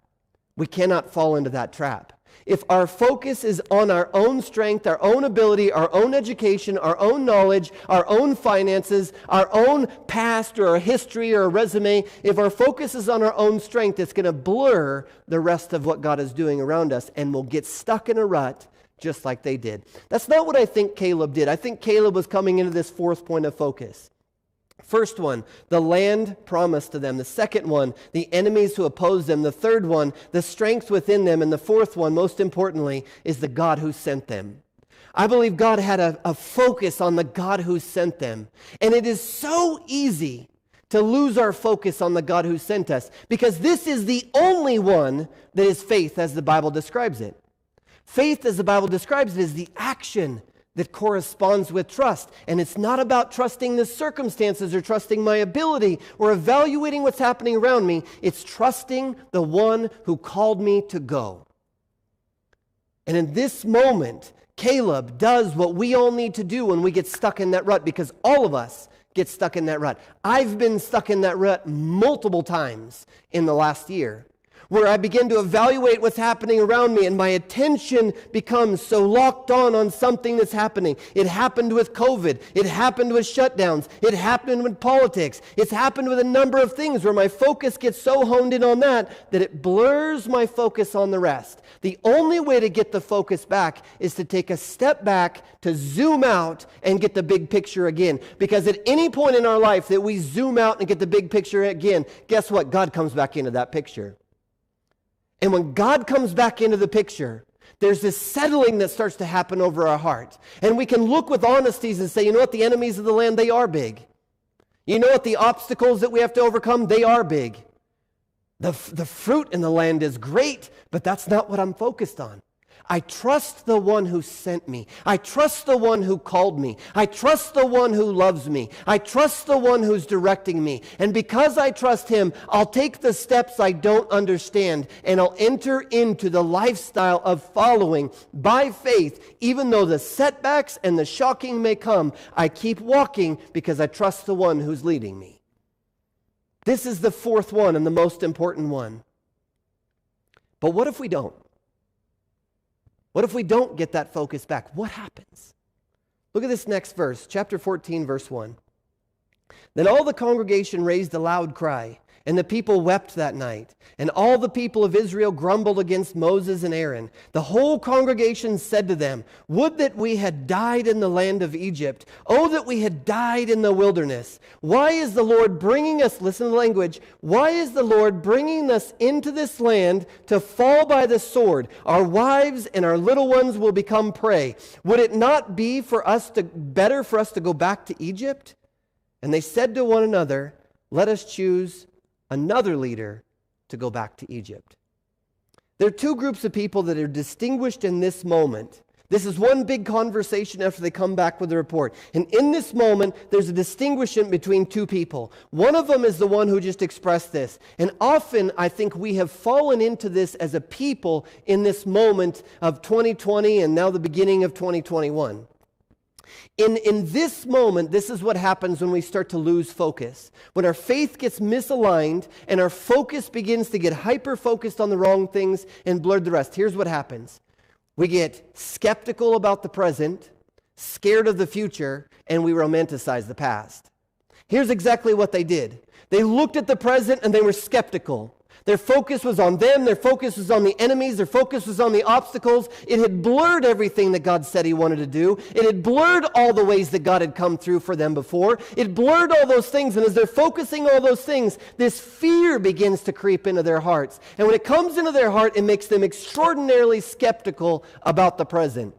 We cannot fall into that trap. If our focus is on our own strength, our own ability, our own education, our own knowledge, our own finances, our own past or a history or a resume, if our focus is on our own strength, it's going to blur the rest of what God is doing around us, and we'll get stuck in a rut just like they did. That's not what I think Caleb did. I think Caleb was coming into this fourth point of focus. First one, the land promised to them. The second one, the enemies who oppose them. The third one, the strength within them. And the fourth one, most importantly, is the God who sent them. I believe God had a focus on the God who sent them. And it is so easy to lose our focus on the God who sent us, because this is the only one that is faith as the Bible describes it. Faith, as the Bible describes it, is the action that corresponds with trust. And it's not about trusting the circumstances or trusting my ability or evaluating what's happening around me. It's trusting the one who called me to go. And in this moment, Caleb does what we all need to do when we get stuck in that rut, because all of us get stuck in that rut. I've been stuck in that rut multiple times in the last year, where I begin to evaluate what's happening around me and my attention becomes so locked on something that's happening. It happened with COVID. It happened with shutdowns. It happened with politics. It's happened with a number of things where my focus gets so honed in on that it blurs my focus on the rest. The only way to get the focus back is to take a step back, to zoom out and get the big picture again. Because at any point in our life that we zoom out and get the big picture again, guess what? God comes back into that picture. And when God comes back into the picture, there's this settling that starts to happen over our heart. And we can look with honesties and say, you know what, the enemies of the land, they are big. You know what, the obstacles that we have to overcome, they are big. The fruit in the land is great, but that's not what I'm focused on. I trust the one who sent me. I trust the one who called me. I trust the one who loves me. I trust the one who's directing me. And because I trust him, I'll take the steps I don't understand, and I'll enter into the lifestyle of following by faith. Even though the setbacks and the shocking may come, I keep walking because I trust the one who's leading me. This is the fourth one and the most important one. But what if we don't? What if we don't get that focus back? What happens? Look at this next verse, chapter 14, verse 1. Then all the congregation raised a loud cry, And the people wept that night. And all the people of Israel grumbled against Moses and Aaron. The whole congregation said to them, "Would that we had died in the land of Egypt. Oh, that we had died in the wilderness. Why is the Lord bringing us," listen to the language, "why is the Lord bringing us into this land to fall by the sword? Our wives and our little ones will become prey. Would it not be better for us to go back to Egypt?" And they said to one another, "Let us choose another leader to go back to Egypt." There are two groups of people that are distinguished in this moment. This is one big conversation after they come back with the report. And in this moment, there's a distinguishment between two people. One of them is the one who just expressed this. And often, I think we have fallen into this as a people in this moment of 2020 and now the beginning of 2021. In this moment, this is what happens when we start to lose focus. When our faith gets misaligned and our focus begins to get hyper-focused on the wrong things and blurred the rest. Here's what happens. We get skeptical about the present, scared of the future, and we romanticize the past. Here's exactly what they did. They looked at the present and they were skeptical. Their focus was on them. Their focus was on the enemies. Their focus was on the obstacles. It had blurred everything that God said He wanted to do. It had blurred all the ways that God had come through for them before. It blurred all those things. And as they're focusing all those things, this fear begins to creep into their hearts. And when it comes into their heart, it makes them extraordinarily skeptical about the present.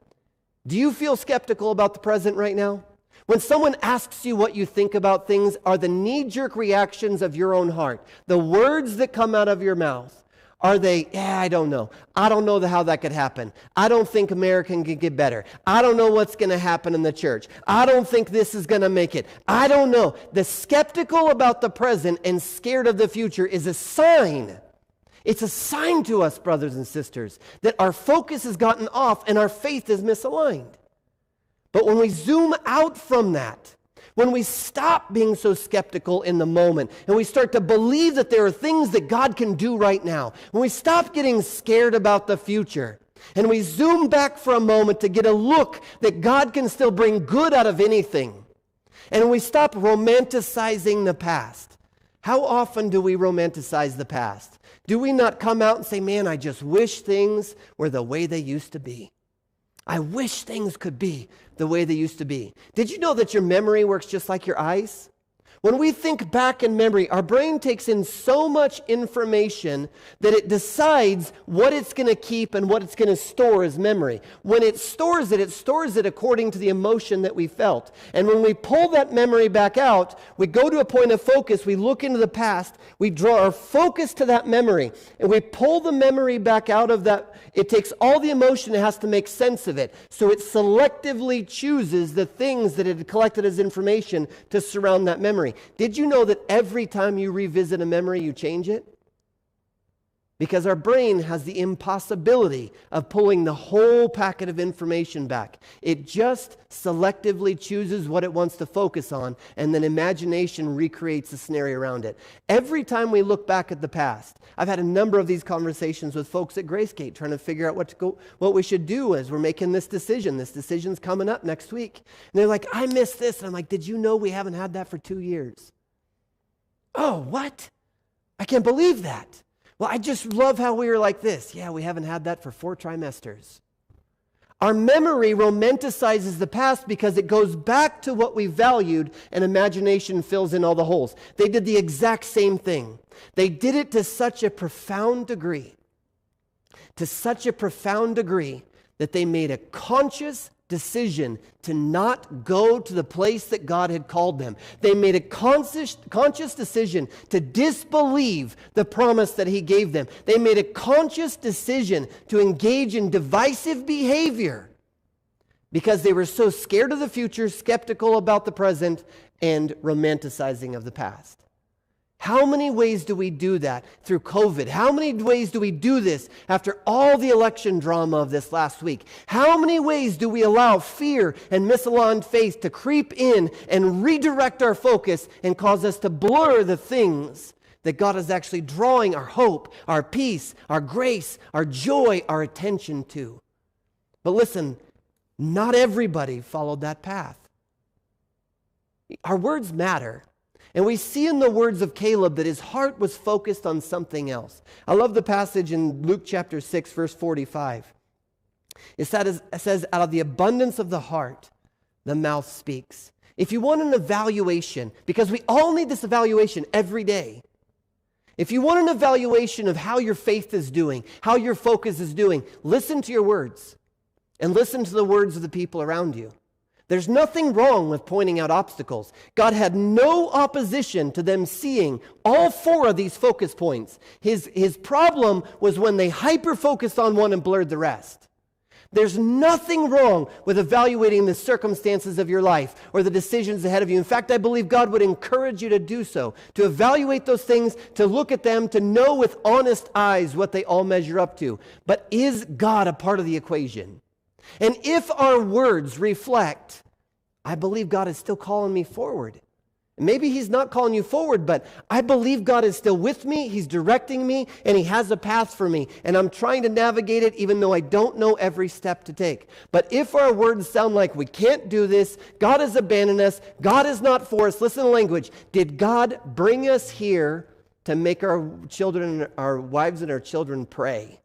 Do you feel skeptical about the present right now? When someone asks you what you think about things, are the knee-jerk reactions of your own heart, the words that come out of your mouth, are they, I don't know. I don't know how that could happen. I don't think America can get better. I don't know what's going to happen in the church. I don't think this is going to make it. I don't know. The skeptical about the present and scared of the future is a sign. It's a sign to us, brothers and sisters, that our focus has gotten off and our faith is misaligned. But when we zoom out from that, when we stop being so skeptical in the moment, and we start to believe that there are things that God can do right now, when we stop getting scared about the future, and we zoom back for a moment to get a look that God can still bring good out of anything, and we stop romanticizing the past. How often do we romanticize the past? Do we not come out and say, "Man, I just wish things were the way they used to be. I wish things could be the way they used to be"? Did you know that your memory works just like your eyes? When we think back in memory, our brain takes in so much information that it decides what it's going to keep and what it's going to store as memory. When it stores it according to the emotion that we felt. And when we pull that memory back out, we go to a point of focus, we look into the past, we draw our focus to that memory, and we pull the memory back out of that. It takes all the emotion, it has to make sense of it. So it selectively chooses the things that it had collected as information to surround that memory. Did you know that every time you revisit a memory, you change it? Because our brain has the impossibility of pulling the whole packet of information back. It just selectively chooses what it wants to focus on, and then imagination recreates the scenario around it. Every time we look back at the past, I've had a number of these conversations with folks at Gracegate trying to figure out what we should do as we're making this decision. This decision's coming up next week. And they're like, "I missed this." And I'm like, "Did you know we haven't had that for 2 years?" "Oh, what? I can't believe that." "Well, I just love how we were like this." "Yeah, we haven't had that for 4 trimesters. Our memory romanticizes the past because it goes back to what we valued, and imagination fills in all the holes. They did the exact same thing. They did it to such a profound degree, that they made a conscious decision to not go to the place that God had called them. They made a conscious decision to disbelieve the promise that He gave them. They made a conscious decision to engage in divisive behavior because they were so scared of the future, skeptical about the present, and romanticizing of the past. How many ways do we do that through COVID? How many ways do we do this after all the election drama of this last week? How many ways do we allow fear and misaligned faith to creep in and redirect our focus and cause us to blur the things that God is actually drawing our hope, our peace, our grace, our joy, our attention to? But listen, not everybody followed that path. Our words matter. And we see in the words of Caleb that his heart was focused on something else. I love the passage in Luke chapter 6, verse 45. It says, out of the abundance of the heart, the mouth speaks. If you want an evaluation, because we all need this evaluation every day. If you want an evaluation of how your faith is doing, how your focus is doing, listen to your words and listen to the words of the people around you. There's nothing wrong with pointing out obstacles. God had no opposition to them seeing all 4 of these focus points. His problem was when they hyper-focused on one and blurred the rest. There's nothing wrong with evaluating the circumstances of your life or the decisions ahead of you. In fact, I believe God would encourage you to do so, to evaluate those things, to look at them, to know with honest eyes what they all measure up to. But is God a part of the equation? And if our words reflect, I believe God is still calling me forward. Maybe he's not calling you forward, but I believe God is still with me. He's directing me, and he has a path for me. And I'm trying to navigate it even though I don't know every step to take. But if our words sound like we can't do this, God has abandoned us, God is not for us, listen to the language. Did God bring us here to make our children, our wives and our children pray?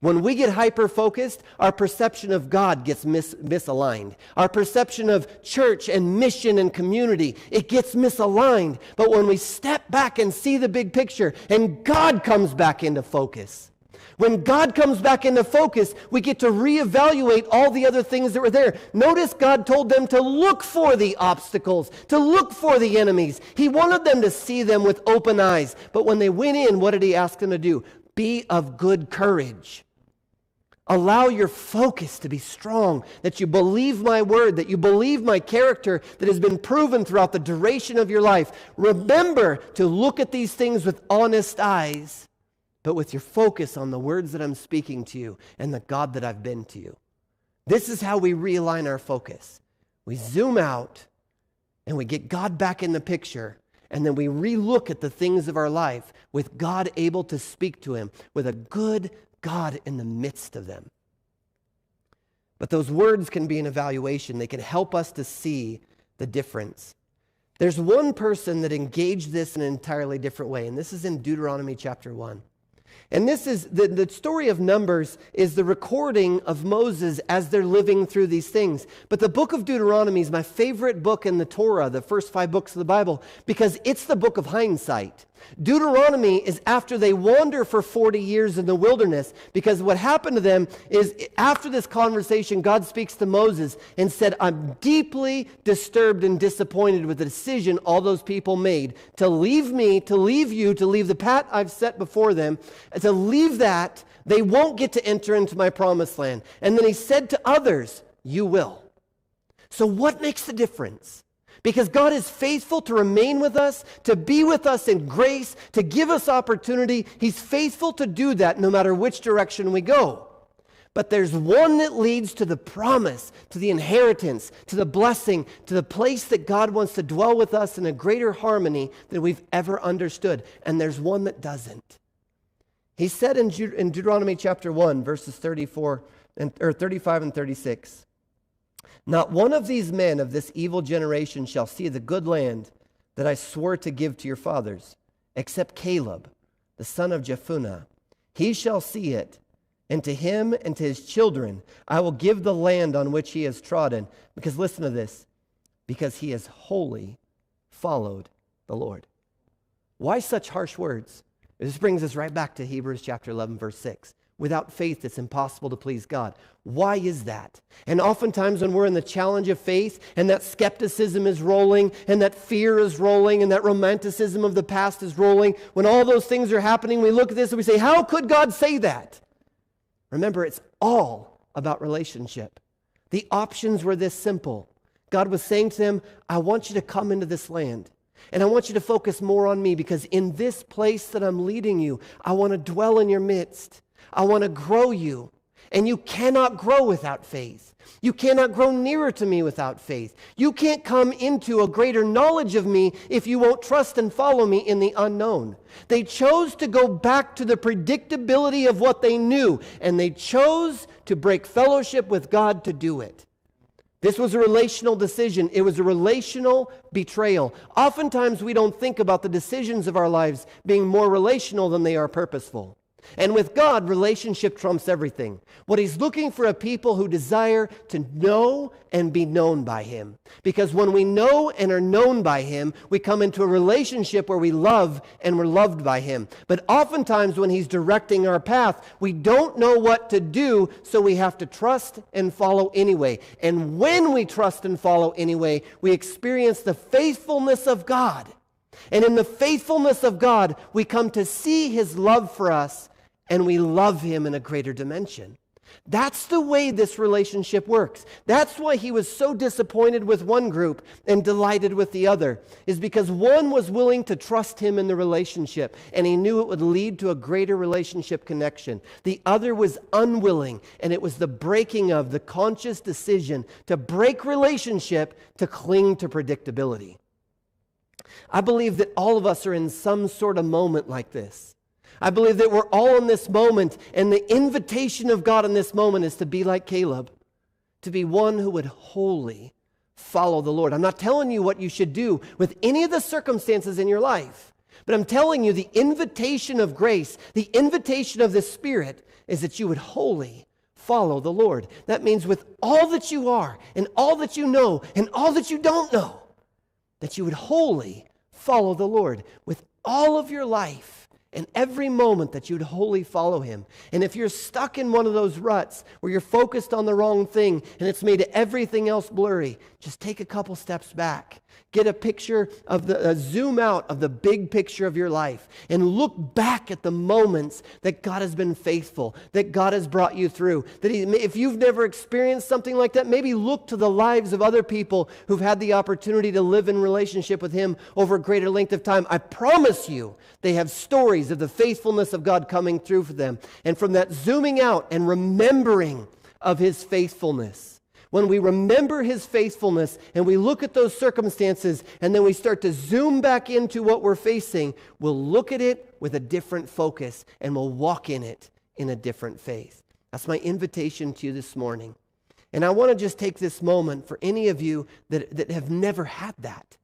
When we get hyper-focused, our perception of God gets misaligned. Our perception of church and mission and community, it gets misaligned. But when we step back and see the big picture and God comes back into focus, when God comes back into focus, we get to reevaluate all the other things that were there. Notice God told them to look for the obstacles, to look for the enemies. He wanted them to see them with open eyes. But when they went in, what did he ask them to do? Be of good courage. Allow your focus to be strong, that you believe my word, that you believe my character that has been proven throughout the duration of your life. Remember to look at these things with honest eyes, but with your focus on the words that I'm speaking to you and the God that I've been to you. This is how we realign our focus. We zoom out and we get God back in the picture, and then we relook at the things of our life with God able to speak to him, with a good God in the midst of them. But those words can be an evaluation. They can help us to see the difference. There's one person that engaged this in an entirely different way, and this is in Deuteronomy chapter 1. And this is, the story of Numbers is the recording of Moses as they're living through these things. But the book of Deuteronomy is my favorite book in the Torah, the first 5 books of the Bible, because it's the book of hindsight. Deuteronomy is after they wander for 40 years in the wilderness, because what happened to them is after this conversation, God speaks to Moses and said, I'm deeply disturbed and disappointed with the decision all those people made to leave me, to leave you, to leave the path I've set before them, to leave that. They won't get to enter into my promised land. And then he said to others, you will. So what makes the difference? Because God is faithful to remain with us, to be with us in grace, to give us opportunity. He's faithful to do that no matter which direction we go. But there's one that leads to the promise, to the inheritance, to the blessing, to the place that God wants to dwell with us in a greater harmony than we've ever understood. And there's one that doesn't. He said in Deuteronomy chapter 1, verses 35 and 36, not one of these men of this evil generation shall see the good land that I swore to give to your fathers, except Caleb, the son of Jephunneh. He shall see it, and to him and to his children I will give the land on which he has trodden. Because listen to this, because he has wholly followed the Lord. Why such harsh words? This brings us right back to Hebrews chapter 11, verse 6. Without faith, it's impossible to please God. Why is that? And oftentimes when we're in the challenge of faith and that skepticism is rolling and that fear is rolling and that romanticism of the past is rolling, when all those things are happening, we look at this and we say, how could God say that? Remember, it's all about relationship. The options were this simple. God was saying to them, I want you to come into this land. And I want you to focus more on me, because in this place that I'm leading you, I want to dwell in your midst. I want to grow you. And you cannot grow without faith. You cannot grow nearer to me without faith. You can't come into a greater knowledge of me if you won't trust and follow me in the unknown. They chose to go back to the predictability of what they knew, and they chose to break fellowship with God to do it. This was a relational decision. It was a relational betrayal. Oftentimes, we don't think about the decisions of our lives being more relational than they are purposeful. And with God, relationship trumps everything. What he's looking for a people who desire to know and be known by him. Because when we know and are known by him, we come into a relationship where we love and we're loved by him. But oftentimes when he's directing our path, we don't know what to do, so we have to trust and follow anyway. And when we trust and follow anyway, we experience the faithfulness of God. And in the faithfulness of God, we come to see his love for us, and we love him in a greater dimension. That's the way this relationship works. That's why he was so disappointed with one group and delighted with the other, is because one was willing to trust him in the relationship, and he knew it would lead to a greater relationship connection. The other was unwilling, and it was the breaking of the conscious decision to break relationship to cling to predictability. I believe that all of us are in some sort of moment like this. I believe that we're all in this moment, and the invitation of God in this moment is to be like Caleb, to be one who would wholly follow the Lord. I'm not telling you what you should do with any of the circumstances in your life, but I'm telling you the invitation of grace, the invitation of the Spirit is that you would wholly follow the Lord. That means with all that you are, and all that you know, and all that you don't know, that you would wholly follow the Lord with all of your life. And every moment that you'd wholly follow him. And if you're stuck in one of those ruts where you're focused on the wrong thing and it's made everything else blurry, just take a couple steps back. Get a picture of zoom out of the big picture of your life and look back at the moments that God has been faithful, that God has brought you through. If you've never experienced something like that, maybe look to the lives of other people who've had the opportunity to live in relationship with him over a greater length of time. I promise you, they have stories of the faithfulness of God coming through for them. And from that zooming out and remembering of his faithfulness, when we remember his faithfulness and we look at those circumstances and then we start to zoom back into what we're facing, we'll look at it with a different focus and we'll walk in it in a different faith. That's my invitation to you this morning. And I want to just take this moment for any of you that have never had that.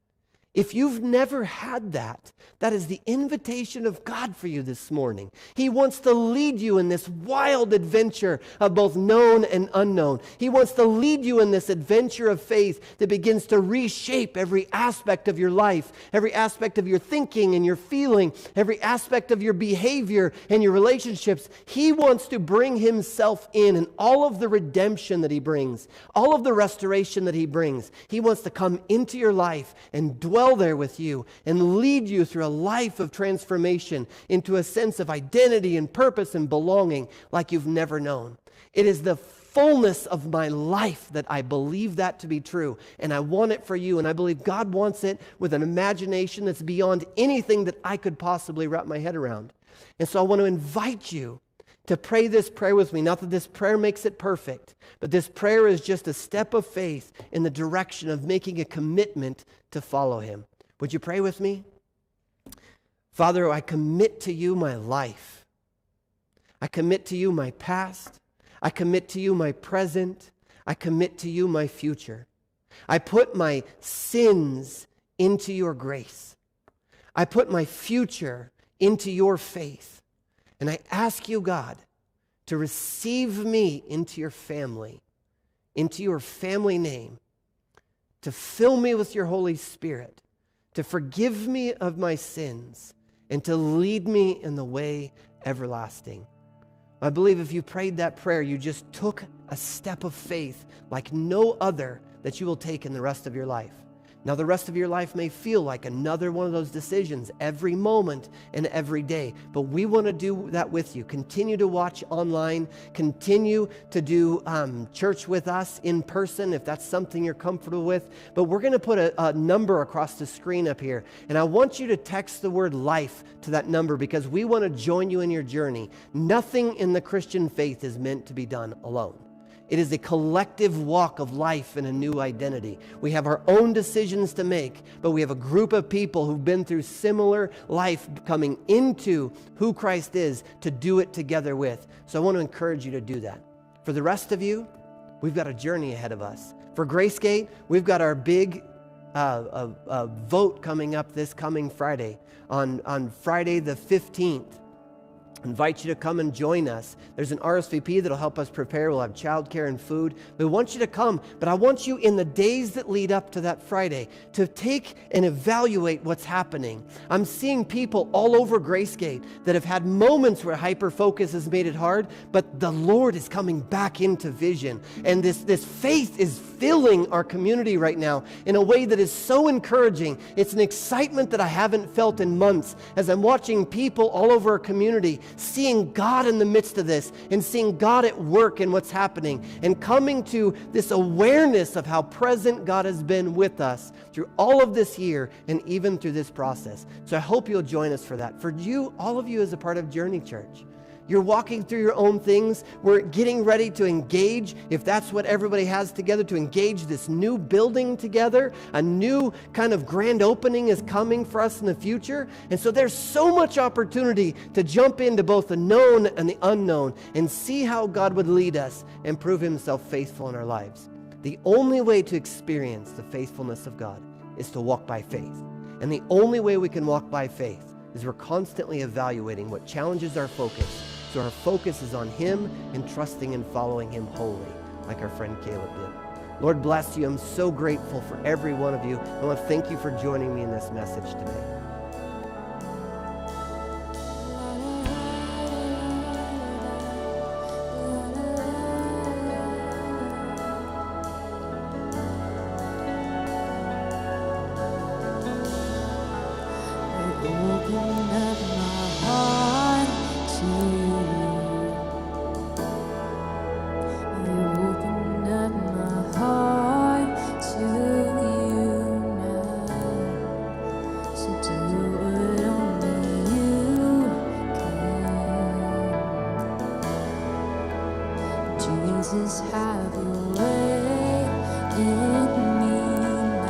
If you've never had that, that is the invitation of God for you this morning. He wants to lead you in this wild adventure of both known and unknown. He wants to lead you in this adventure of faith that begins to reshape every aspect of your life, every aspect of your thinking and your feeling, every aspect of your behavior and your relationships. He wants to bring himself in and all of the redemption that he brings, all of the restoration that he brings. He wants to come into your life and dwell there with you and lead you through a life of transformation into a sense of identity and purpose and belonging like you've never known. It is the fullness of my life that I believe that to be true, and I want it for you, and I believe God wants it with an imagination that's beyond anything that I could possibly wrap my head around. And so I want to invite you to pray this prayer with me. Not that this prayer makes it perfect, but this prayer is just a step of faith in the direction of making a commitment to follow him. Would you pray with me? Father, I commit to you my life. I commit to you my past. I commit to you my present. I commit to you my future. I put my sins into your grace. I put my future into your faith. And I ask you, God, to receive me into your family name, to fill me with your Holy Spirit, to forgive me of my sins, and to lead me in the way everlasting. I believe if you prayed that prayer, you just took a step of faith like no other that you will take in the rest of your life. Now, the rest of your life may feel like another one of those decisions every moment and every day, but we want to do that with you. Continue to watch online. Continue to do church with us in person if that's something you're comfortable with. But we're going to put a number across the screen up here, and I want you to text the word life to that number because we want to join you in your journey. Nothing in the Christian faith is meant to be done alone. It is a collective walk of life and a new identity. We have our own decisions to make, but we have a group of people who've been through similar life coming into who Christ is to do it together with. So I want to encourage you to do that. For the rest of you, we've got a journey ahead of us. For Gracegate, we've got our big vote coming up this coming Friday, on Friday the 15th. Invite you to come and join us. There's an RSVP that'll help us prepare. We'll have childcare and food. We want you to come, but I want you in the days that lead up to that Friday to take and evaluate what's happening. I'm seeing people all over Gracegate that have had moments where hyper-focus has made it hard, but the Lord is coming back into vision. And this faith is filling our community right now in a way that is so encouraging. It's an excitement that I haven't felt in months as I'm watching people all over our community seeing God in the midst of this and seeing God at work in what's happening and coming to this awareness of how present God has been with us through all of this year and even through this process. So I hope you'll join us for that. For you, all of you as a part of Journey Church, you're walking through your own things. We're getting ready to engage, if that's what everybody has together, to engage this new building together. A new kind of grand opening is coming for us in the future. And so there's so much opportunity to jump into both the known and the unknown and see how God would lead us and prove himself faithful in our lives. The only way to experience the faithfulness of God is to walk by faith. And the only way we can walk by faith is we're constantly evaluating what challenges our focus. So our focus is on him and trusting and following him wholly, like our friend Caleb did. Lord bless you. I'm so grateful for every one of you. I want to thank you for joining me in this message today. Jesus, have your way in me now.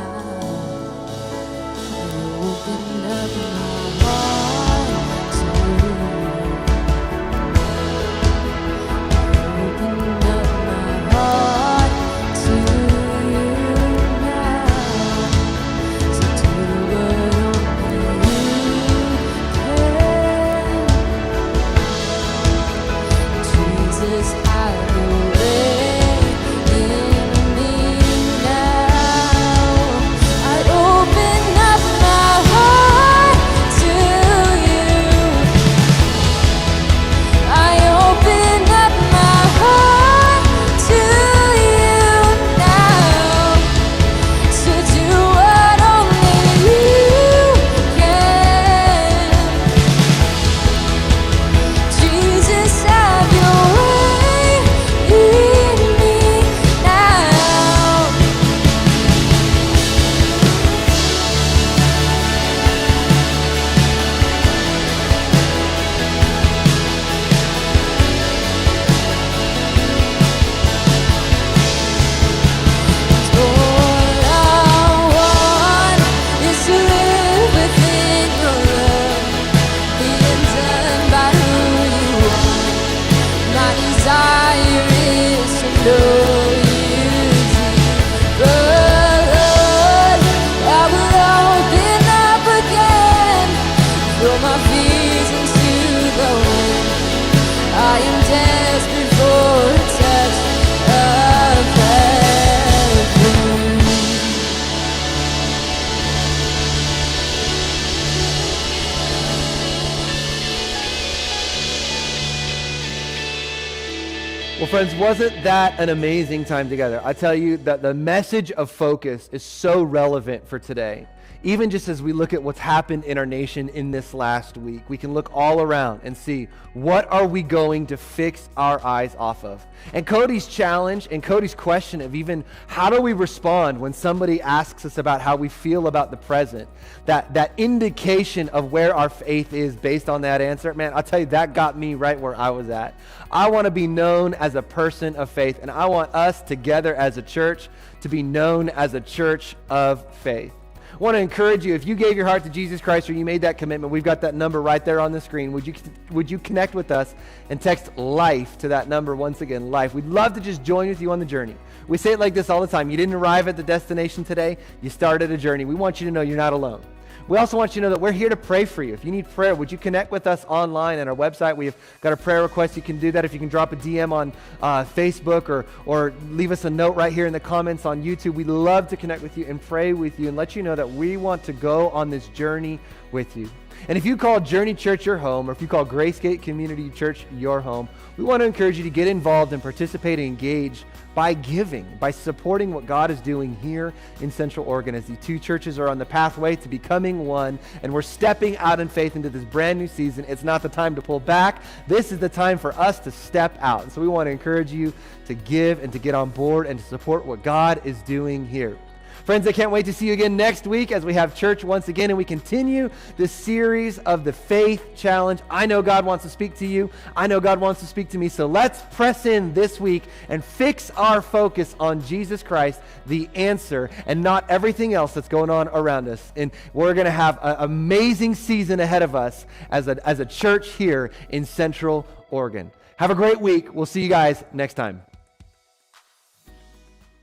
I open up my heart to you. I open up my heart to you now. To do what only you can. Jesus, have your way. Well, friends, wasn't that an amazing time together? I tell you that the message of focus is so relevant for today. Even just as we look at what's happened in our nation in this last week, we can look all around and see, what are we going to fix our eyes off of? And Cody's challenge and Cody's question of even how do we respond when somebody asks us about how we feel about the present, that indication of where our faith is based on that answer, man, I'll tell you, that got me right where I was at. I want to be known as a person of faith, and I want us together as a church to be known as a church of faith. I want to encourage you, if you gave your heart to Jesus Christ or you made that commitment, we've got that number right there on the screen. Would you connect with us and text LIFE to that number? Once again, LIFE. We'd love to just join with you on the journey. We say it like this all the time. You didn't arrive at the destination today. You started a journey. We want you to know you're not alone. We also want you to know that we're here to pray for you. If you need prayer, would you connect with us online at our website? We've got a prayer request. You can do that if you can drop a DM on Facebook or leave us a note right here in the comments on YouTube. We'd love to connect with you and pray with you and let you know that we want to go on this journey with you. And if you call Journey Church your home, or if you call Gracegate Community Church your home, we want to encourage you to get involved and participate and engage by giving, by supporting what God is doing here in Central Oregon as the two churches are on the pathway to becoming one, and we're stepping out in faith into this brand new season. It's not the time to pull back. This is the time for us to step out. And so we want to encourage you to give and to get on board and to support what God is doing here. Friends, I can't wait to see you again next week as we have church once again and we continue this series of the Faith Challenge. I know God wants to speak to you. I know God wants to speak to me. So let's press in this week and fix our focus on Jesus Christ, the answer, and not everything else that's going on around us. And we're going to have an amazing season ahead of us as a church here in Central Oregon. Have a great week. We'll see you guys next time.